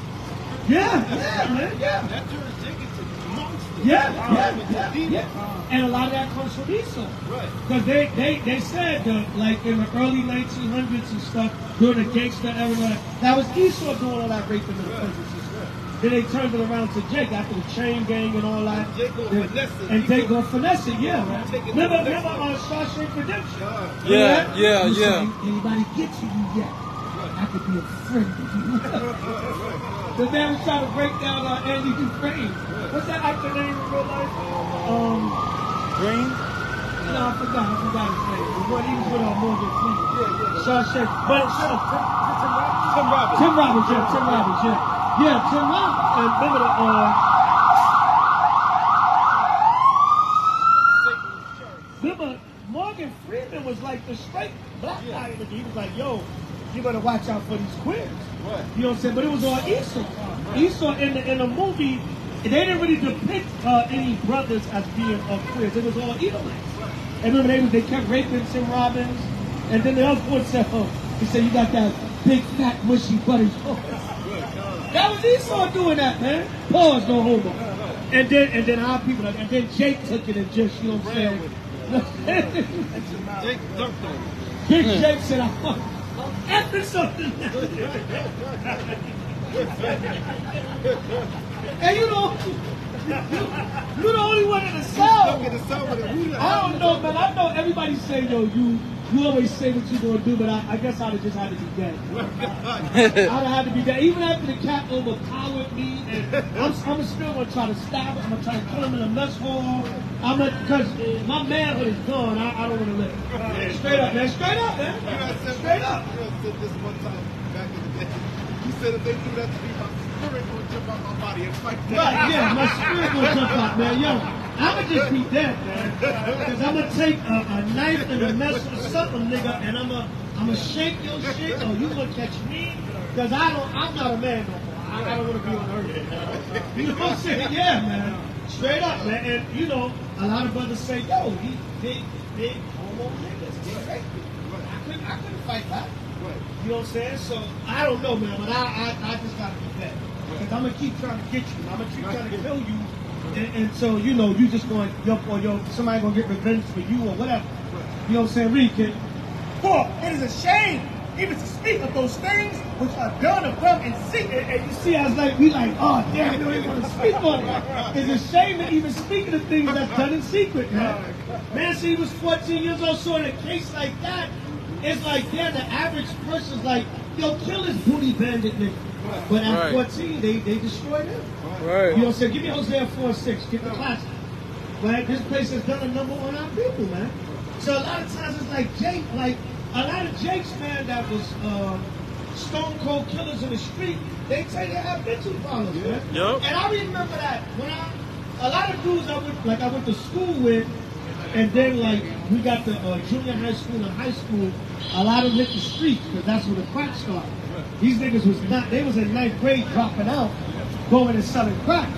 Yeah, man. Yeah. That turns Jake into monsters. Yeah. And a lot of that comes from Esau. Right. Because they said that, like in the early 1900s and stuff, during the gangster era, that was Esau doing all that raping in the prisons and stuff. Then they turned it around to Jake after the chain gang and all that. Jake gonna finesse it. And Jake gonna finesse it, yeah, man. Remember on Shawshank Redemption? Yeah. Anybody get to you yet? I could be a friend of you. The man was trying to break down Andy Dufresne. What's that actor name in real life? Green? No, I forgot his name. He was with Morgan Freeman. Shawshank. But it's Tim Robbins, yeah. Yeah, Tim Robbins. And remember remember Morgan Freeman was like the straight black guy in the game. He was like, yo, you better watch out for these queers. Right. You know what I'm saying? But it was all Esau. Esau in the movie, they didn't really depict any brothers as being queers. It was all Edomites. And remember they kept raping Tim Robbins. And then the other one said, he said, you got that big, fat, mushy, buttery voice. That was Esau doing that, man. Pause, no homo. And then our people, and then Jake took it and just, you know what I'm saying? Jake dunked on him. Jake said, I'm effing something. And you know, you're the only one in the South. I don't know, man. I know everybody say, yo, you always say what you're going to do, but I guess I'd have just had to be dead. I'd have had to be dead. Even after the cat overpowered me, and I'm still going to try to stab him. I'm going to try to kill him in a mess hall. Because my manhood is gone. I don't want to live. Straight up, man. Straight up, man. Straight up. You said this one time back in the day. You said if they do that to me, my spirit will jump out my body and fight that. Right, yeah, my spirit will jump out, man. Yo, I'ma just be dead, man. Because I'ma take a knife and a mess or something, nigga, and I'ma shake your shit, or you gonna catch me. Because I'm not a man no more. I don't want to be on earth. You know what I'm saying? Yeah, man. Straight up, man. And, you know, a lot of brothers say, yo, he big homo niggas. He raped me. I couldn't fight back. You know what I'm saying? So, I don't know, man, but I just gotta be dead. Because I'm gonna keep trying to get you. I'm gonna keep trying to kill you. And so, you know, you just going, somebody gonna get revenge for you or whatever. You know what I'm saying? Read, kid. For it is a shame even to speak of those things which are done of them in secret. And you see, I was like, we like, oh, damn, you don't even want to speak on it. It's a shame to even speak of the things that's done in secret, man. Man, see, he was 14 years old, so in a case like that, it's like, damn, the average person's like, yo, kill this booty bandit nigga. But at 14, they destroyed him. Right. You know what I'm saying? Give me Hosea 4:6. Get the classic. Right? This place has done a number on our people, man. So a lot of times it's like Jake, like a lot of Jakes, man, that was stone cold killers in the street, they tell you have mental problems, man. Yep. And I remember that when a lot of dudes I went to school with, and then like we got to junior high school and high school, a lot of them hit the streets because that's where the crack started. These niggas was not, they was in 9th grade dropping out, going and selling crack.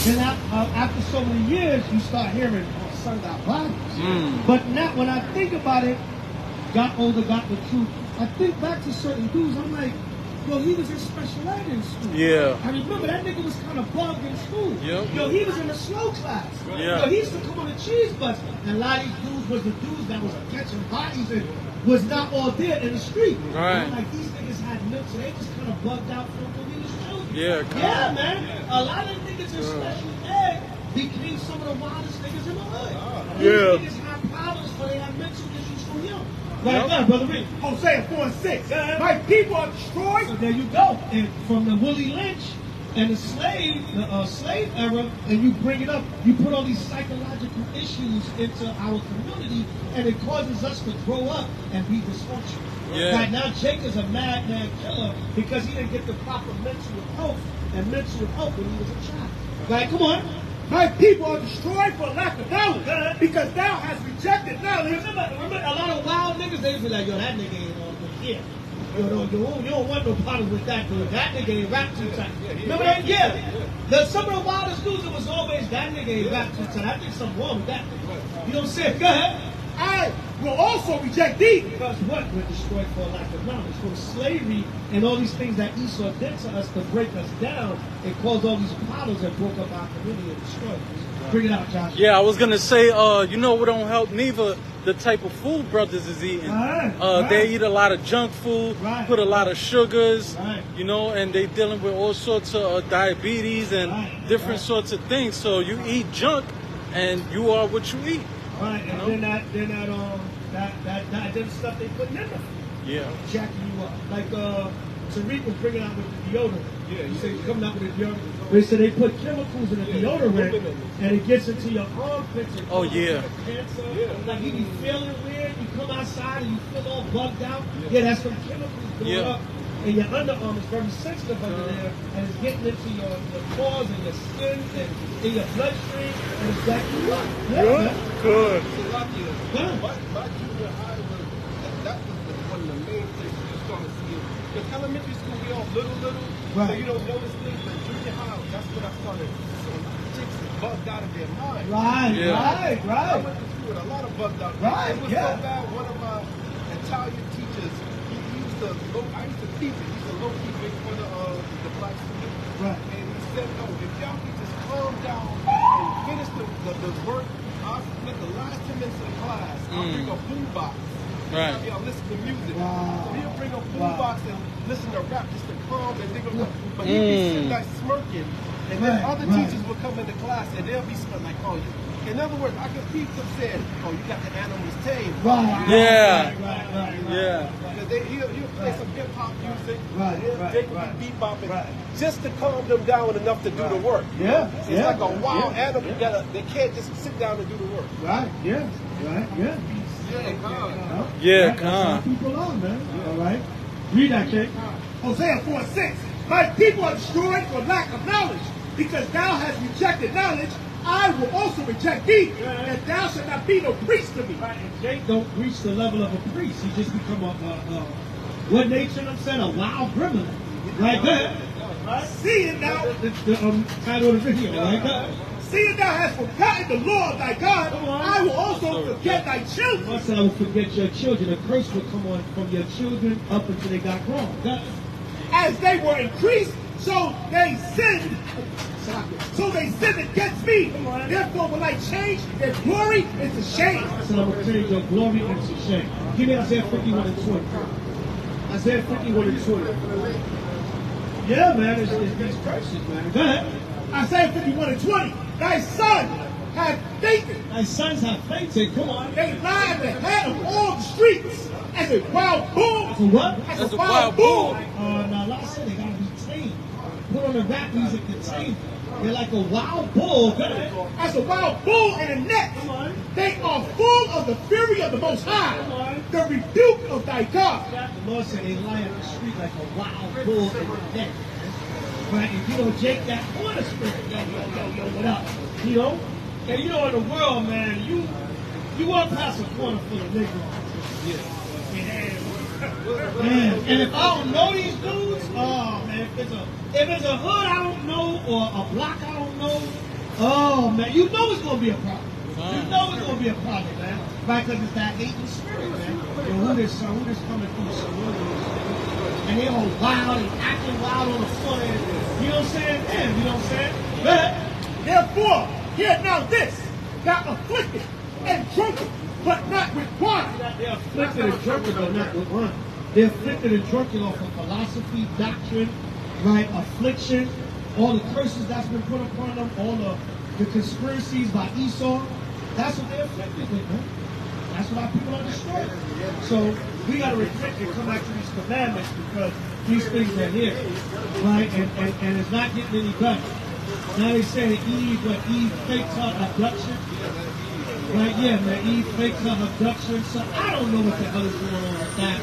Then after so many years, you start hearing, oh, son got bodies. But now, when I think about it, got older, got the truth, I think back to certain dudes, I'm like, yo, he was in special ed in school. Yeah. I remember that nigga was kind of bugged in school. Yep. Yo, he was in the slow class. Yeah. Yo, he used to come on the cheese bus. And a lot of these dudes was the dudes that was catching bodies and was not all there in the street. Right. And like, these niggas had milk, so they just kind of bugged out from when we was children. Yeah. Yeah, man. A lot of niggas in special ed became some of the wildest niggas in the hood. Yeah. These niggas had problems, but they had mental issues from young. Right there, Brother Reed. Hosea 4:6. My people are destroyed. So there you go. And from the Willie Lynch and the slave era, and you bring it up, you put all these psychological issues into our community, and it causes us to grow up and be dysfunctional. Yeah. Right now, Jake is a madman killer because he didn't get the proper mental health and mental health when he was a child. Right, come on. My people are destroyed for lack of knowledge, because thou hast rejected knowledge. Remember, a lot of wild niggas, they be like, yo, that nigga ain't on the kid. You don't want no problems with that dude. That nigga ain't rap too tight. Remember that? Yeah. Some of the wildest dudes, it was always, that nigga ain't rap too tight. I think something wrong with that nigga. You know what I'm saying? Go ahead. I will also reject thee. Because what? We're destroyed for a lack of knowledge. From slavery and all these things that Esau did to us to break us down, it caused all these problems that broke up our community and destroyed us. Bring it out, Josh. Yeah, I was gonna say, you know what don't help neither? The type of food brothers is eating. Right. They eat a lot of junk food, Right. put a lot of sugars, Right. you know, and they dealing with all sorts of diabetes and different sorts of things. So you eat junk, and you are what you eat. Right, and then stuff they put in there. Yeah. Jacking you up. Like Tariq was bringing out with the deodorant. Yeah, he said coming out with the deodorant. They said they put chemicals in the deodorant and it gets into your armpits and Oh, yeah. cancer. Like you be feeling weird, you come outside and you feel all bugged out. Yeah, that's some chemicals going up. And your underarm is very sensitive under there, and it's getting into your pores and your skin and in your bloodstream, and it's jacking you up. Yeah. Good. My junior high was, that was one of the main places you started seeing. Because elementary school, we all little, so you don't notice things, but junior high, that's when I started. So chicks bugged out of their mind. Right. I went to school with a lot of bugged out. Right, It was so bad, one of my Italian teachers, I used to teach it. He used to low-key make fun of the black students. Right. And he said, no, if y'all could just calm down and finish the work, I'll split the last 10 minutes of the class. I'll bring a boombox. Right. Have y'all listen to music. Wow. So he'll bring a boombox and listen to rap just to calm and think of But he'd be sitting there smirking. And then other teachers would come into class and they'll be smirking like, oh, you. In other words, I could peep them saying, oh, you got the animals tamed. Right. Yeah. Right. Yeah. Because he'll play some hip hop music, Right, Jake will be bebopping, just to calm them down enough to do the work. Yeah. It's like a wild animal. They can't just sit down and do the work. Right. Yeah. Yeah, That's how people are, man. All right. Read that, Jake. Hosea 4:6. My people are destroyed for lack of knowledge, because thou hast rejected knowledge. I will also reject thee, and thou shalt not be no priest to me. Right, and Jake don't reach the level of a priest. He just become what nature I'm saying, a wild criminal. Right there. Right? Seeing thou, The title of the video, right there. seeing thou hast forgotten the law of thy God, I will also forget thy children. I said I will forget your children. A curse will come on from your children up until they got grown. As they were increased, so they sinned. So they sinned against me. Therefore will I change their glory into shame. I said I will change your glory into shame. Give me Isaiah 51 and 20. Isaiah 51 and 20. Yeah, man, it's these curses, man. Go ahead. Isaiah 51 and 20. Thy son have fainted. Thy sons have fainted. Come on. They lie at the head of all the streets as a wild bull. For what? As a wild bull. Now, like I said, they gotta be tamed. Put from the back, he's a container. They're like a wild bull. As a wild bull in a net, they are full of the fury of the Most High, the rebuke of thy God. The Lord said they lie on the street like a wild bull in a net. Right? And you know, Jake, that corner spirit. Yo, what up? You know? And you know, in the world, man, you walk past a corner full of niggas. Man, and if I don't know these dudes, oh man, if it's a hood I don't know or a block I don't know, oh man, you know it's gonna be a problem. You know it's gonna be a problem, man. Right? Because it's that hating spirit, man. And who this coming through suburbs, and they're all wild and acting wild on the front end. You know what I'm saying? Man, you know what I'm saying? But Therefore, hear now this, thou afflicted and drunken, but not with wine. they're afflicted and drunken, but not with wine. They're afflicted and drunken off of philosophy, doctrine, right? Affliction, all the curses that's been put upon them, all the conspiracies by Esau. That's what they're afflicted with, man. That's why people are destroyed. So we got to repent and come back to these commandments because these things are here, right? And it's not getting any better. Now they say that Eve faked her abduction. Right, yeah, man, Eve faked her abduction. So I don't know what the hell is going on with that.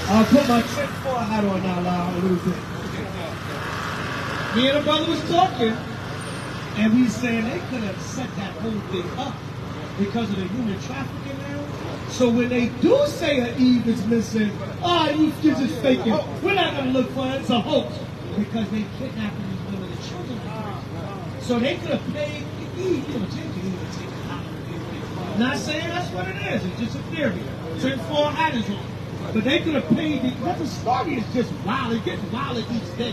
I'll put my trick four hat on now, loud a little bit. Me and the brother was talking, and we saying they could have set that whole thing up because of the human trafficking now. So when they do say that Eve is missing, Eve is just faking. We're not going to look for it. It's a hoax because they kidnapping these women and children. So they could have paid Eve. You know, take it out. Not saying that's what it is. It's just a theory. Trick four hat is on. But they could have paid the, but the story is just wild. It gets wilder each day.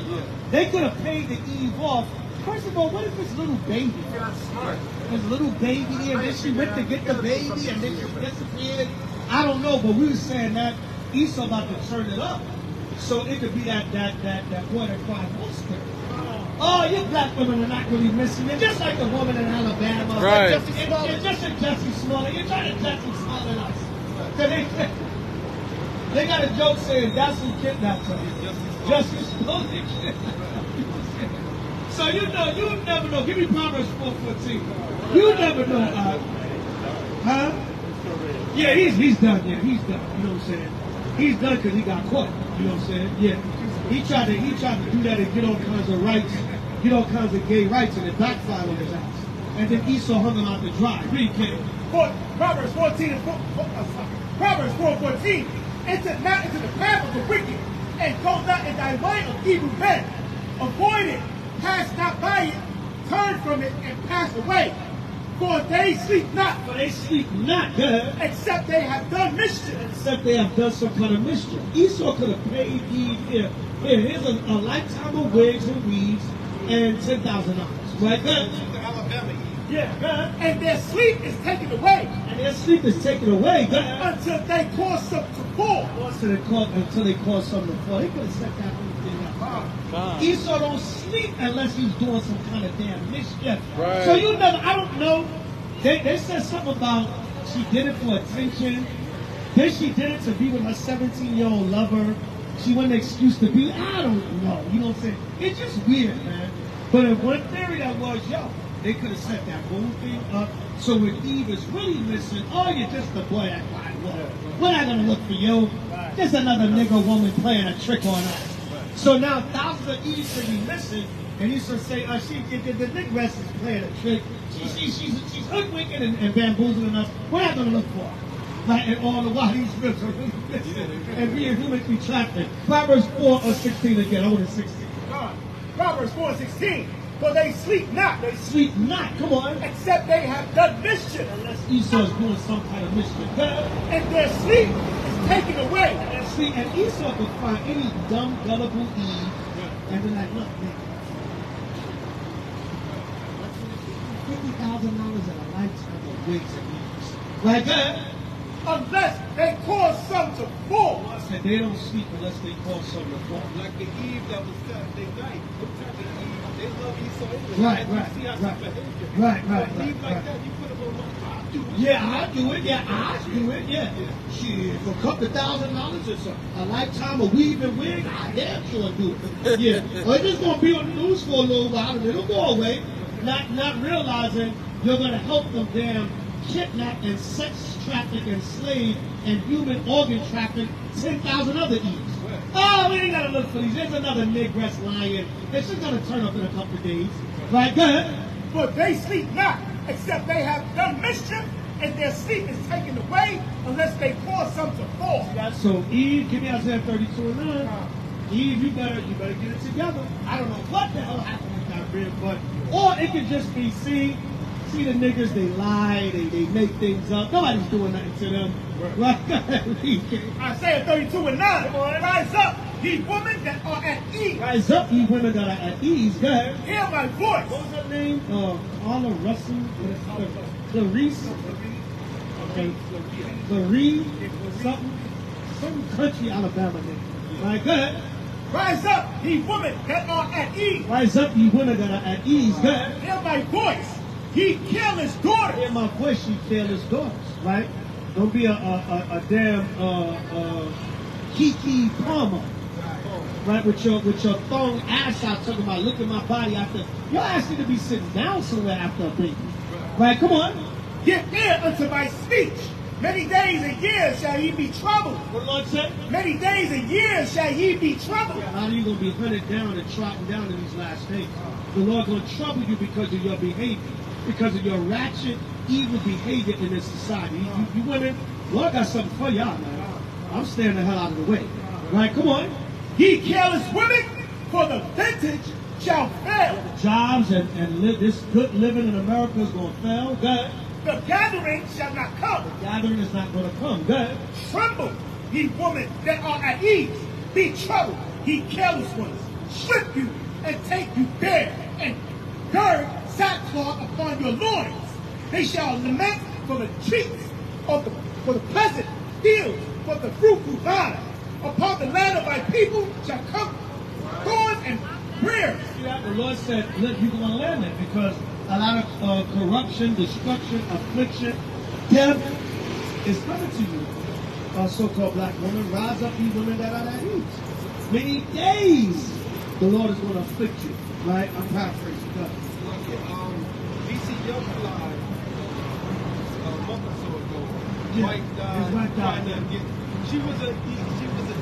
They could have paid the Eve off. First of all, what if it's little baby? There's a little baby there, and then she went to get the baby, and then she disappeared. I don't know, but we were saying that Esau about to turn it up. So it could be that boy that cried wolf spirit. Oh, you black women are not really missing it. Just like the woman in Alabama. Right. It's just a Jussie Smollett. You're trying to Jussie Smollett us. They got a joke saying that's who kidnapped her. Jussie Smollett. So you never know. Give me Proverbs 4:14. You never know. Huh? Yeah, he's done. Yeah, he's done. You know what I'm saying? He's done because he got caught. You know what I'm saying? Yeah. He tried to do that and get all kinds of rights, get all kinds of gay rights, and it backfired on his ass. And then Esau hung him out to dry. Read, kid. Proverbs 4:14. Enter not into the path of the wicked, and go not in thy way of evil men. Avoid it, pass not by it, turn from it, and pass away. For they sleep not. Except they have done mischief. Except they have done some kind of mischief. Esau could have paid Eve here. Here's a lifetime of wigs and weaves and $10,000. Right there. Yeah, and their sleep is taken away. Until they cause something to fall. Until they cause something to fall. They could have set that whole thing up. Esau don't sleep unless he's doing some kind of damn mischief. Right. So I don't know. They said something about she did it for attention. Then she did it to be with her 17-year-old lover. She wanted an excuse to be. I don't know. You know what I'm saying? It's just weird, man. But in one theory that was, they could have set that whole thing up. So when Eve is really missing, you're just the boy that cried wolf. We're not going to look for you. Just another nigger woman playing a trick on us. So now thousands of Eves should be missing, and he should say, the negress is playing a trick. She's hoodwinking and bamboozling us. We're not going to look for her. Right? And all the while these ribs are really missing and being humanly trafficked. Proverbs 4:16 again. I want it 16. Proverbs 4:16. For they sleep not. Come on. Except they have done mischief. Unless Esau's doing some kind of mischief. And their sleep is taken away. And Esau could find any dumb, gullible Eve and be like, look, man, $50,000 in a lifetime of wigs and weaves. Like that. Unless they cause some to fall. And they don't sleep unless they cause some to fall. Like the Eve that was Saturday night. What type of Eve they love Esau anyway. Right, And right, you see how right. she behavior. Right, right, But right, leave like right. that, you put them on my I do it. Yeah, I do it. Yeah, I do it. Yeah. Shit, for a couple $1,000 or something. A lifetime of weave and wig, I damn sure do it. Yeah. Or it's just gonna be on the news for a little while and it'll go away. Not realizing you're gonna help them damn kidnap and sex traffic and slave and human organ traffic 10,000 other Eves. Oh, we ain't gotta look for these. There's another negress lion. And she's gonna turn up in a couple of days. Right, go ahead. For they sleep not, except they have done mischief, and their sleep is taken away unless they cause some to fall. So Eve, give me Isaiah 32 and 9. Eve, you better get it together. I don't know what the hell happened with that rib, but or it could just be see the niggas, they lie, they make things up. Nobody's doing nothing to them. Right? Isaiah 32 and 9. Rise up, ye women that are at ease. Rise up, ye women that are at ease. Go ahead. Hear my voice. What was her name? Paula Russell? Clarice? Okay. Clarice? Something? Some country Alabama name. Right, go ahead. Rise up, ye women that are at ease. Rise up, ye women that are at ease. Go ahead. Hear my voice, ye careless daughters. Hear my voice, ye careless daughters. Right? Don't be a damn Kiki Palmer. Right, with your thong ass out talking about look at my body after your ass need to be sitting down somewhere after a baby. Right, come on. Give ear unto my speech. Many days and years shall ye be troubled. What the Lord said? Many days and years shall ye be troubled. How are you gonna be hunted down and trodden down in these last days? The Lord's gonna trouble you because of your behavior, because of your ratchet, evil behavior in this society. You women, Lord got something for y'all, man. I'm staying the hell out of the way. Right, come on. Ye careless women, for the vintage shall fail. Jobs and this good living in America is going to fail. Good. The gathering shall not come. The gathering is not going to come. Good. Tremble, ye women that are at ease. Be troubled, ye careless ones. Strip you and take you bare, and gird sackcloth upon your loins. They shall lament for the cheeks for the pleasant fields, for the fruitful vine. Upon the land of my people shall come thorns and briars. The Lord said, look, you're going to land it because a lot of corruption, destruction, affliction, death is coming to you. So-called black woman, rise up, you women that are at ease. Many days the Lord is going to afflict you. Right? I'm paraphrasing. Go. DC Young lied a month or so ago. Yeah, Wife his wife died. She was a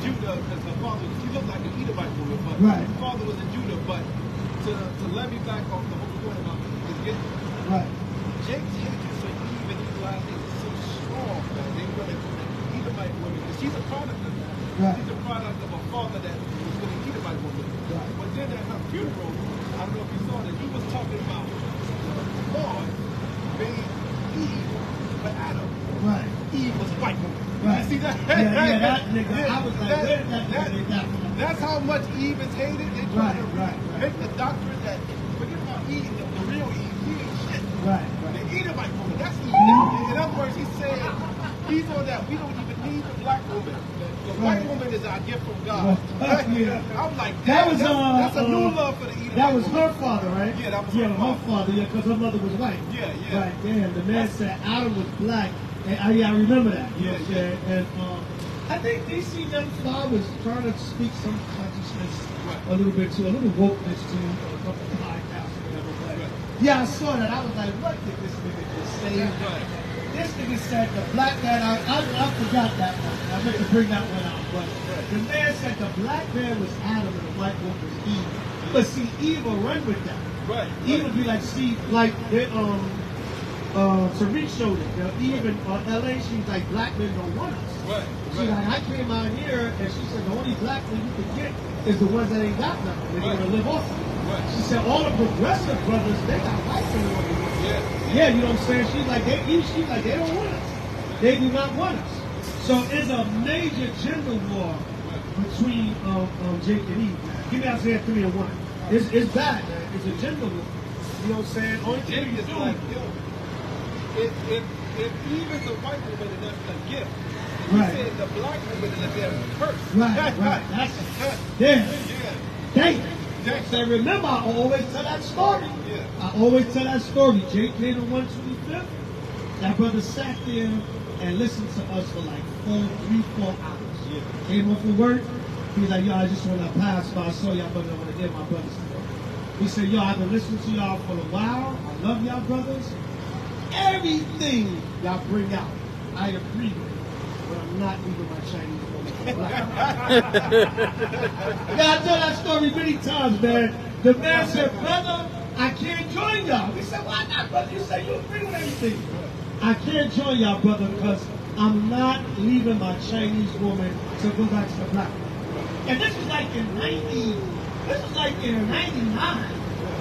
Judah because her father. She looked like an Edomite woman, but Right. her father was a Judah. But to let me back off the whole point about is get Right. Jake's hatred for Eve and these last days is so strong that they want to Edomite woman because she's a product of that. Right. She's a product of a father that was with an Edomite woman. Right. But then at her funeral, I don't know if you saw that, he was talking about God made Eve for Adam. Right. Eve was a white woman. Right. You see that? Yeah, that nigga. I was like, where did that nigga get that from? That's how much Eve is hated. They try Right, to right. make the doctrine that, forget about Eve, the real Eve, he ain't shit. Right, The right. Edomite woman, that's Eve. In other words, he's saying, he's on that, we don't even need the black woman. The white Right. woman is our gift from God. Yeah. I'm like, That was that's a new love for the Edomite that was woman. her father, right? Yeah, that was her her father. Yeah, because her mother was white. Yeah, yeah. Right. Damn. The man said Adam was black, and I remember that. You know what I'm Yeah, saying? And I think DC Young Fly was trying to speak some consciousness a little bit to a little wokeness to a couple of podcasts or whatever. But yeah, I saw that. I was like, what did this nigga just say? Right. This nigga said the black man, I forgot that one. I meant to bring that one out. But the man said the black man was Adam and the white woman was Eve. But see, Eve will run with that. Right. Eve would be like, see, like, they, Tariq showed it. Eve in LA, she's like, black men don't want us. Right. She's like, I came out here and she said the only black men you can get is the ones that ain't got nothing. They're Right. going to live off of it. Right. She said all the progressive brothers, they got white women over here. Yeah. Yeah, you know what I'm saying? She's like, they don't want us. They do not want us. So it's a major gender war between Jake and Eve. Give me Isaiah 3 and 1. It's bad, man. It's a gender war. You know what I'm saying? Only thing Jake you is do like, yo, if Eve is a white woman and that's a gift, he Right. said the black woman is a damn curse. Right. That's damn. Yeah. Damn. Say, remember, I always tell that story. I always tell that story. Jake came to 125th. That brother sat there and listened to us for like 3-4 hours. Came off of work. He was like, yo, I just want to pass by. I saw y'all, but I want to get my brothers together. He said, yo, I've been listening to y'all for a while. I love y'all brothers. Everything y'all bring out, I agree with. But I'm not leaving my Chinese woman. Yeah, I tell that story many times, man. The man said, brother, I can't join y'all. We said, why not, brother? You said you agree with everything. I can't join y'all, brother, because I'm not leaving my Chinese woman to go back to the black one. And this was like in 99.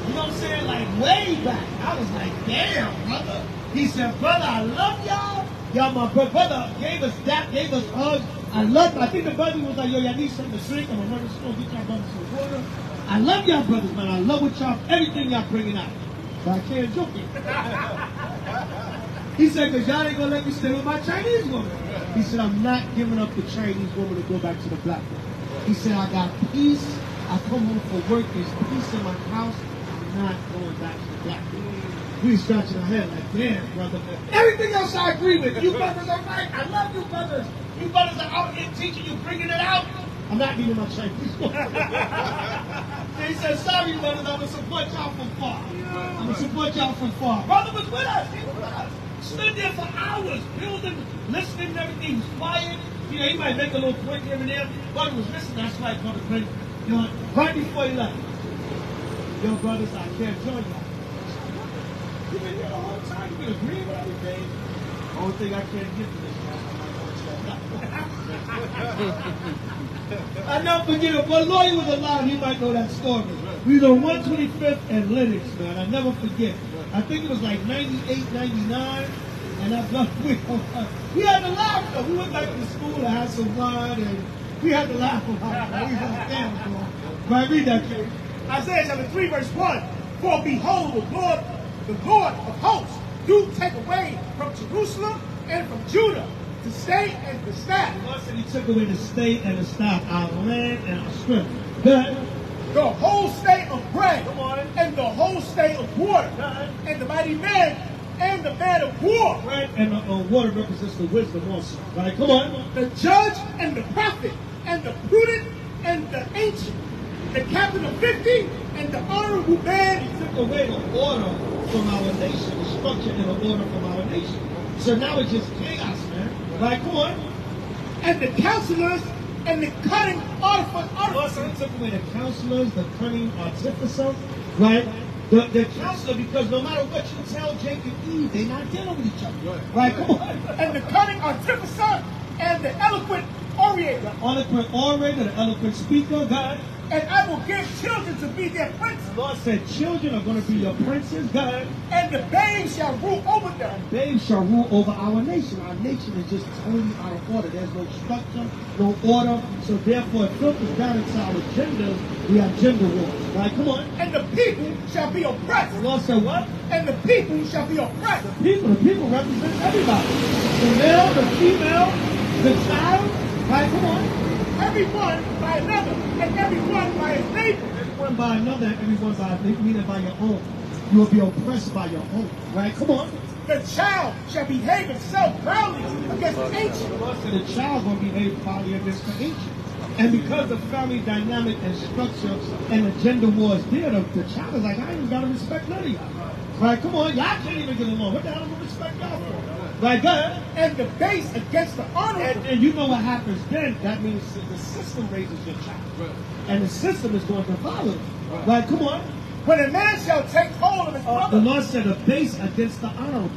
You know what I'm saying? Like way back. I was like, damn, brother. He said, brother, I love y'all. Y'all, my brother gave us hugs. I love, I think the brother was like, yo, y'all need something to drink. I'm going to run the store, get y'all brothers some water. I love y'all brothers, man. I love what y'all, everything y'all bringing out. But I can't joke it. He said, because y'all ain't going to let me stay with my Chinese woman. He said, I'm not giving up the Chinese woman to go back to the black woman. He said, I got peace. I come home for work. There's peace in my house. I'm not going back to the black woman. We scratching our head like, damn, brother. Everything else I agree with. You brothers are right. I love you brothers. You brothers are out here teaching you, bringing it out. I'm not leaving my Chinese woman. He said, sorry, brothers. I'm going to support y'all from far. I'm going to support y'all from far. Brother was with us. He was with us. Stood there for hours, building, listening to everything. He was quiet. You know, he might make a little point here and there. Brother was listening. That's why Brother Craig, you know, right before he left. Yo, brothers, I can't join y'all. You've been here the whole time. You've been agreeing with everything. The only thing I can't get to this man, I never forget it. But Lloyd was alive. He might know that story. We was on 125th and Lennox, man. I never forget. I think it was like 98, 99. And I thought we had to laugh though. We went back to school and had some wine and we had to laugh about it. We was like, damn, bro. Right, read that, kid. Isaiah chapter 3, verse 1. For behold, the Lord of hosts, do take away from Jerusalem and from Judah the state and the staff. The Lord said he took away the state and the staff, our land and our strength. Good. The whole state of bread and the whole state of water and the mighty man and the man of war. Bread and the water represents the wisdom also. Right, come on. The judge and the prophet and the prudent and the ancient. The captain of 50 and the honorable man. He took away the order from our nation, the structure and the order from our nation. So now it's just chaos, man. Right, come on. And the counselors and the cunning artificer. He took away the counselors, the cunning artificer, right? The counselor, because no matter what you tell Jacob and Eve, they're not dealing with each other. Right, come on. And the cunning artificer and the eloquent orator. The eloquent orator, the eloquent speaker, God. And I will give children to be their princes. The Lord said children are going to be your princes, God. And the babes shall rule over them. And babes shall rule over our nation. Our nation is just totally out of order. There's no structure, no order. So therefore, it filters down into our genders. We have gender wars. Right, come on. And the people shall be oppressed. The Lord said what? And the people shall be oppressed. The people represent everybody. The male, the female, the child. Right, come on. Everyone by another, and everyone by his neighbor. Everyone by another, and everyone by meaning by your own. You will be oppressed by your own. Right? Come on. The child shall behave himself proudly against the ancient. The Lord said the child will behave proudly against the ancient. And because the family dynamic and structure and the gender wars there, the child is like, I ain't even got to respect none of y'all. Right? Come on. Y'all can't even get along. What the hell am I respect y'all for? Right, good. And the base against the honorable. And you know what happens then? That means the system raises your child. Right. And the system is going to follow them. Right, come on. When a man shall take hold of his brother. The Lord said the base against the honorable.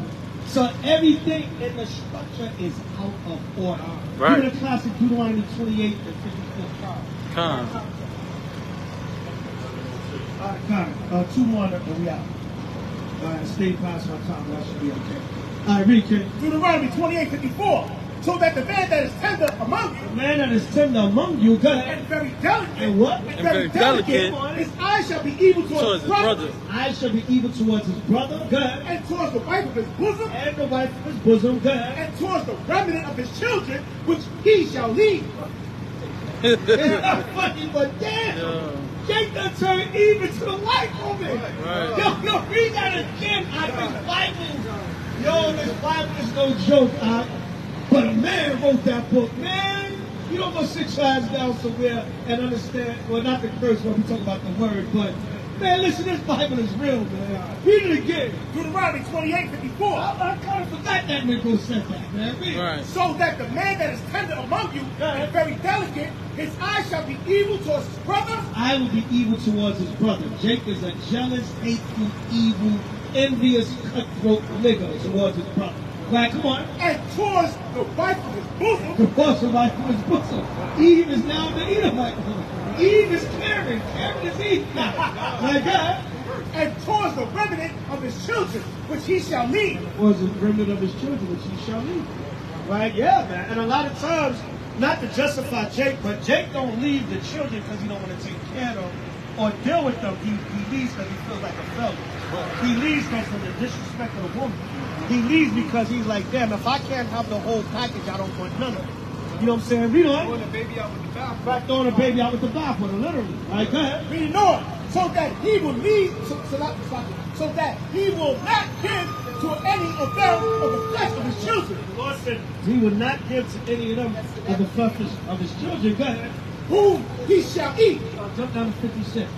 So everything in the structure is out of order. Right. Give me the classic Deuteronomy 28 and 54. Come. All right, Connor. 2 more and we out. All right, stay past my time. That should be okay. All right, read, kid. Deuteronomy 28:54. So that the man that is tender among you. The man that is tender among you, go ahead. And very delicate. And what? And very delicate. His eyes shall be evil towards his brother. His eyes shall be evil towards his brother, go ahead. And towards the wife of his bosom. And the wife of his bosom, go ahead. And towards the remnant of his children, which he shall lead. It's not funny, but damn. Jacob turned even to the white woman. Right. Yo, read that again out of this Bible. Yo, this Bible is no joke, but a man wrote that book, man. You don't go sit your ass down somewhere and understand, well, not the curse when we talk about the word, but, man, listen, this Bible is real, man. Read it again. Deuteronomy 28:54. I kind of forgot that nigga said that, man. Read. Right. So that the man that is tender among you and very delicate, his eyes shall be evil towards his brother. I will be evil towards his brother. Jake is a jealous, hateful, evil, envious, cutthroat nigga towards his brother. Right, come on. And towards the wife of his bosom. The boss of my his bosom. Eve is now the Edomite woman. Eve is Karen. Karen is Eve now. Like that. And towards the remnant of his children, which he shall lead. Towards the remnant of his children, which he shall lead. Right? Yeah, man. And a lot of times, not to justify Jake, but Jake don't leave the children because he don't want to take care of them or deal with them. He leaves because he feels like a failure. He leaves because of the disrespect of the woman. He leaves because he's like, damn, if I can't have the whole package, I don't want none of it. You know what I'm saying? Read on. Throwing the baby out with the bathwater. Right, throwing the baby out with the bathwater, literally. Right, go ahead. Reading on. So that he will lead, so that he will not give to any of them of the flesh of his children. The Lord said he will not give to any of them of the flesh of his children. Go ahead. Whom he shall eat. Jump down to 56.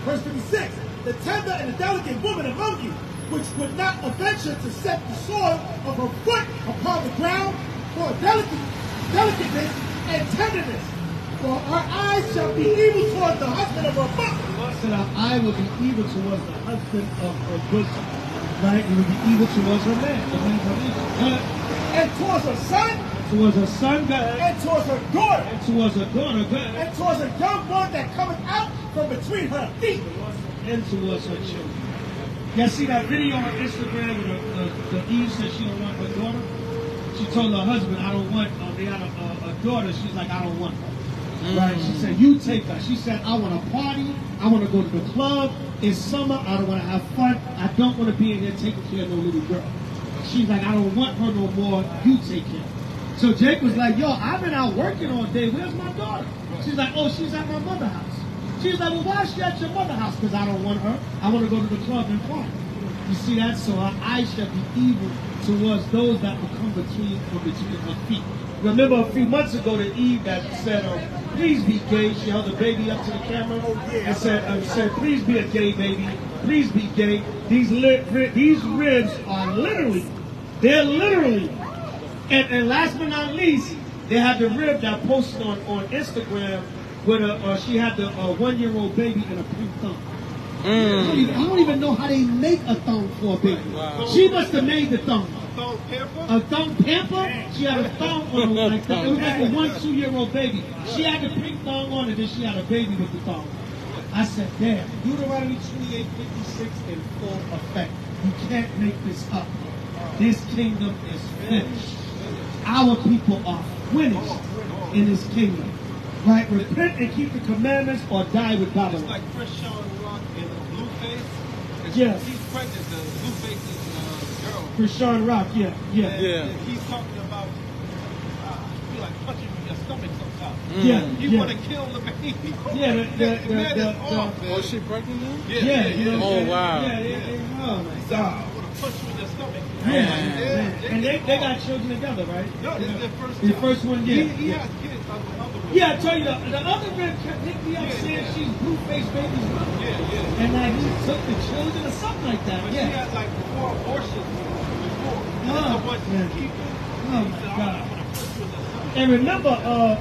Verse 56. The tender and the delicate woman among you, which would not venture to set the soil of her foot upon the ground for delicateness and tenderness. For her eyes shall be evil toward the husband of her bosom. The Lord said our eye will be evil towards the husband of her bosom. Right? It will be evil towards her man. The means of evil. And towards her son. Towards her son, go ahead. And towards her daughter. And towards her daughter, go ahead. And towards a young one that cometh out from between her feet. And towards her children. Y'all see that video on Instagram where the Eve said she don't want her daughter? She told her husband, I don't want, they had a daughter, she's like, I don't want her. Right? She said, you take her. She said, I want to party, I want to go to the club, it's summer, I don't want to have fun, I don't want to be in here taking care of no little girl. She's like, I don't want her no more, you take care. So Jake was like, yo, I've been out working all day, where's my daughter? She's like, oh, she's at my mother's house. She's like, well, why is she at your mother's house? Because I don't want her. I want to go to the club and party. You see that? So our eyes shall be evil towards those that will come between her feet. Remember a few months ago the Eve that said, please be gay. She held the baby up to the camera and said, please be a gay baby. Please be gay. These ribs are literally, they're literally. And last but not least, they had the rib that posted on Instagram where she had the 1-year-old baby in a pink thumb. I don't even know how they make a thumb for a baby. Wow. She must have made the thumb. A thumb pamper? She had a thumb on her like that. It was like a 1-2-year-old baby. She had the pink thumb on and then she had a baby with the thumb. I said, damn, Deuteronomy 28:56 in full effect. You can't make this up. This kingdom is finished. Our people are finished in this kingdom. Right? Repent and keep the commandments or die with Babylon. It's like Krishan Rock and Blueface. Yes. He's pregnant, the Blueface's girl. Krishan Rock, yeah. And he's talking about, I feel like punching your stomach sometimes. Yeah. You want to kill the baby. Yeah, Was she pregnant then? Yeah. Oh, wow. Oh, my God. I want to punch you in your stomach. Yeah. And they got children together, right? No, this is their first The first one, yeah. He has kids on the other one. Yeah, I tell you, the other rib kept hitting me up saying she's Blueface baby's mother. Yeah. And like he took the children or something like that. But Yeah. she had like 4 abortions before. Oh my God. And remember,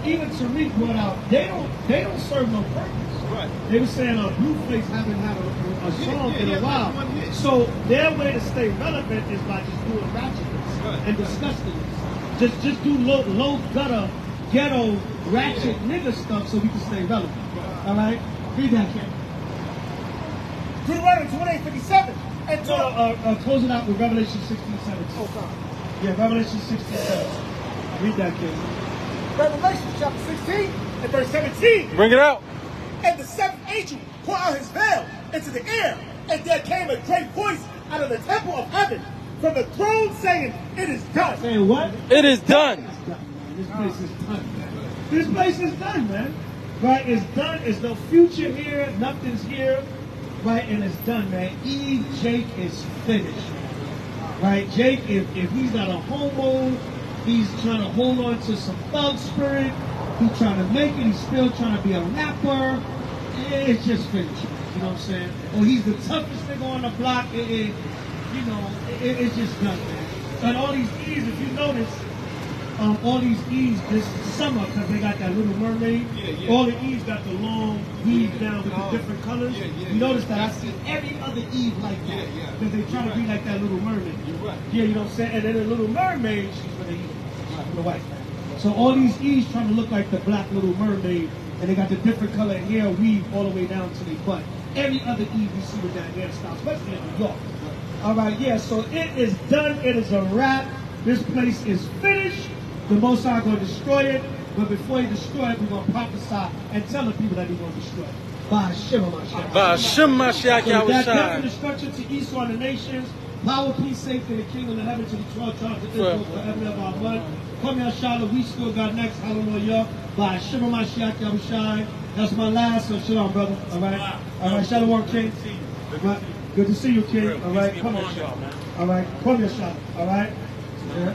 even Tariq brought out, they don't serve no purpose. Right. They were saying Blueface haven't had a song in a while. So their way to stay relevant is by just doing ratchetness and disgustingness. Just do low gutter, ghetto, ratchet nigga stuff so we can stay relevant. All right? Read that, kid. Deuteronomy 28:57. And Close it out with Revelation 16:17. Oh, God. Yeah, Revelation 16:17. Read that, kid. Revelation chapter 16 and verse 17. Bring it out. And the seventh angel poured out his veil into the air, and there came a great voice out of the temple of heaven from the throne saying, it is done. Saying what? It is done. It's done. This place is done, man. This place is done, man. right? It's done. There's no future here. Nothing's here, right? And it's done, man. Jake is finished, right? Jake, if he's not a homo, he's trying to hold on to some thug spirit. He's trying to make it. He's still trying to be a rapper. It's just finished, man. You know what I'm saying? Or he's the toughest nigga on the block. It's just done, man. And all these E's, if you notice, all these E's this summer, because they got that Little Mermaid, all the E's got the long weave down with the different colors. You notice that I see every other Eve like that. Because they try to be like that Little Mermaid. Yeah, you know what I'm saying? And then the Little Mermaid, she's for the East, for the white. So all these E's trying to look like the black Little Mermaid, and they got the different color hair weave all the way down to their butt. Every other Eve you see with that hairstyle, especially in New York. All right, yeah, so it is done. It is a wrap. This place is finished. The Most High going to destroy it. But before he destroy it, we're going to prophesy and tell the people that he's going to destroy it. By Hashem HaMashiach. By Hashem HaMashiach, So that death and Yahushua. destruction to Esau and the nations. Power, peace, safety, and the kingdom of heaven to the 12 tribes of Israel forever of our blood. Come here, Shiloh. We still got next. Hallelujah. By Hashem HaMashiach, Yahushua. That's my last. So shalom, brother. All right. All right. Shalom, King. All right. Good to see you, King. All right. Come here, Shiloh. All right. Come here, Shiloh. All right. Yeah.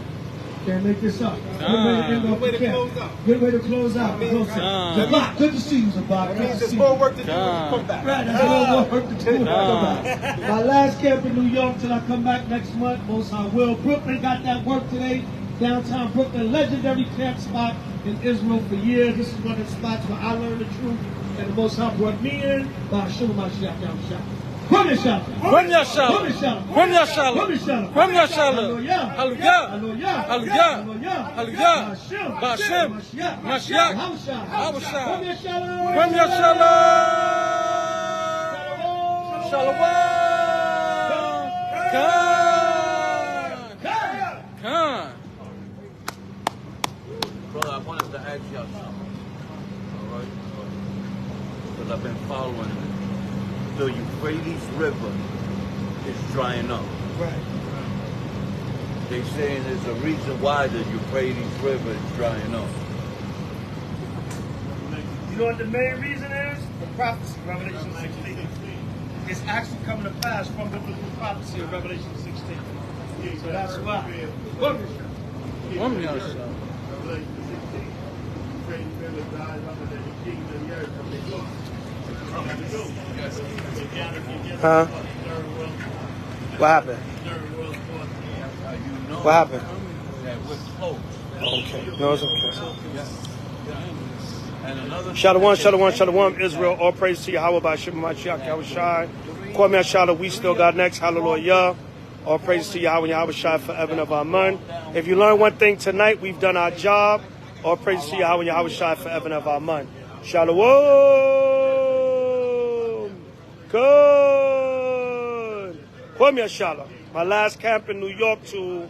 Can't make this up. Good way to close out. Good way to close out. Zabach, good to see you, Zabach. There's more work to do when you come back. Right, there's more work to do when I come back. My last camp in New York till I come back next month. Most High will. Brooklyn got that work today. Downtown Brooklyn, legendary camp spot in Israel for years. This is one of the spots where I learned the truth, and the Most High brought me in. By Hashem HaMashiach, Yahushua. Run your shalom. Run your shalom. Run your shalom. Run your shalom. Run your shalom. Hallelujah. Hallelujah. Hallelujah. Hallelujah. Hallelujah. Ba'ashem. Mashiach. Yahushua. Run your shalom. Run your shalom. Shalom. Khan. Brother, I wanted to ask y'all something. All right? Because I've been following it. The Euphrates River is drying up. Right. They saying there's a reason why the Euphrates River is drying up. You know what the main reason is? The prophecy, Revelation 16. It's actually coming to pass from the biblical prophecy of Revelation 16. So that's why. Run your shalom. Revelation 16. Euphrates River dries up and then the kings of the earth come to go. Huh? What happened? What happened? Okay. No, it's okay. Shalom, shalom, shalom, Israel. All praise to Yahweh by Hashem HaMashiach, Yahushua. Call me a Shiloh. We still got next. Hallelujah. All praise to Yahweh, Yahushua forever and of our man. If you learn one thing tonight, we've done our job. All praise to Yahweh, Yahushua forever and of our man. Shalom. Good. Call me a Shiloh. My last camp in New York to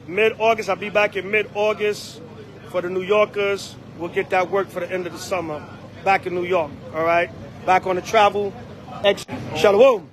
mid-August. I'll be back in mid-August for the New Yorkers. We'll get that work for the end of the summer. Back in New York, all right? Back on the travel. Shalom.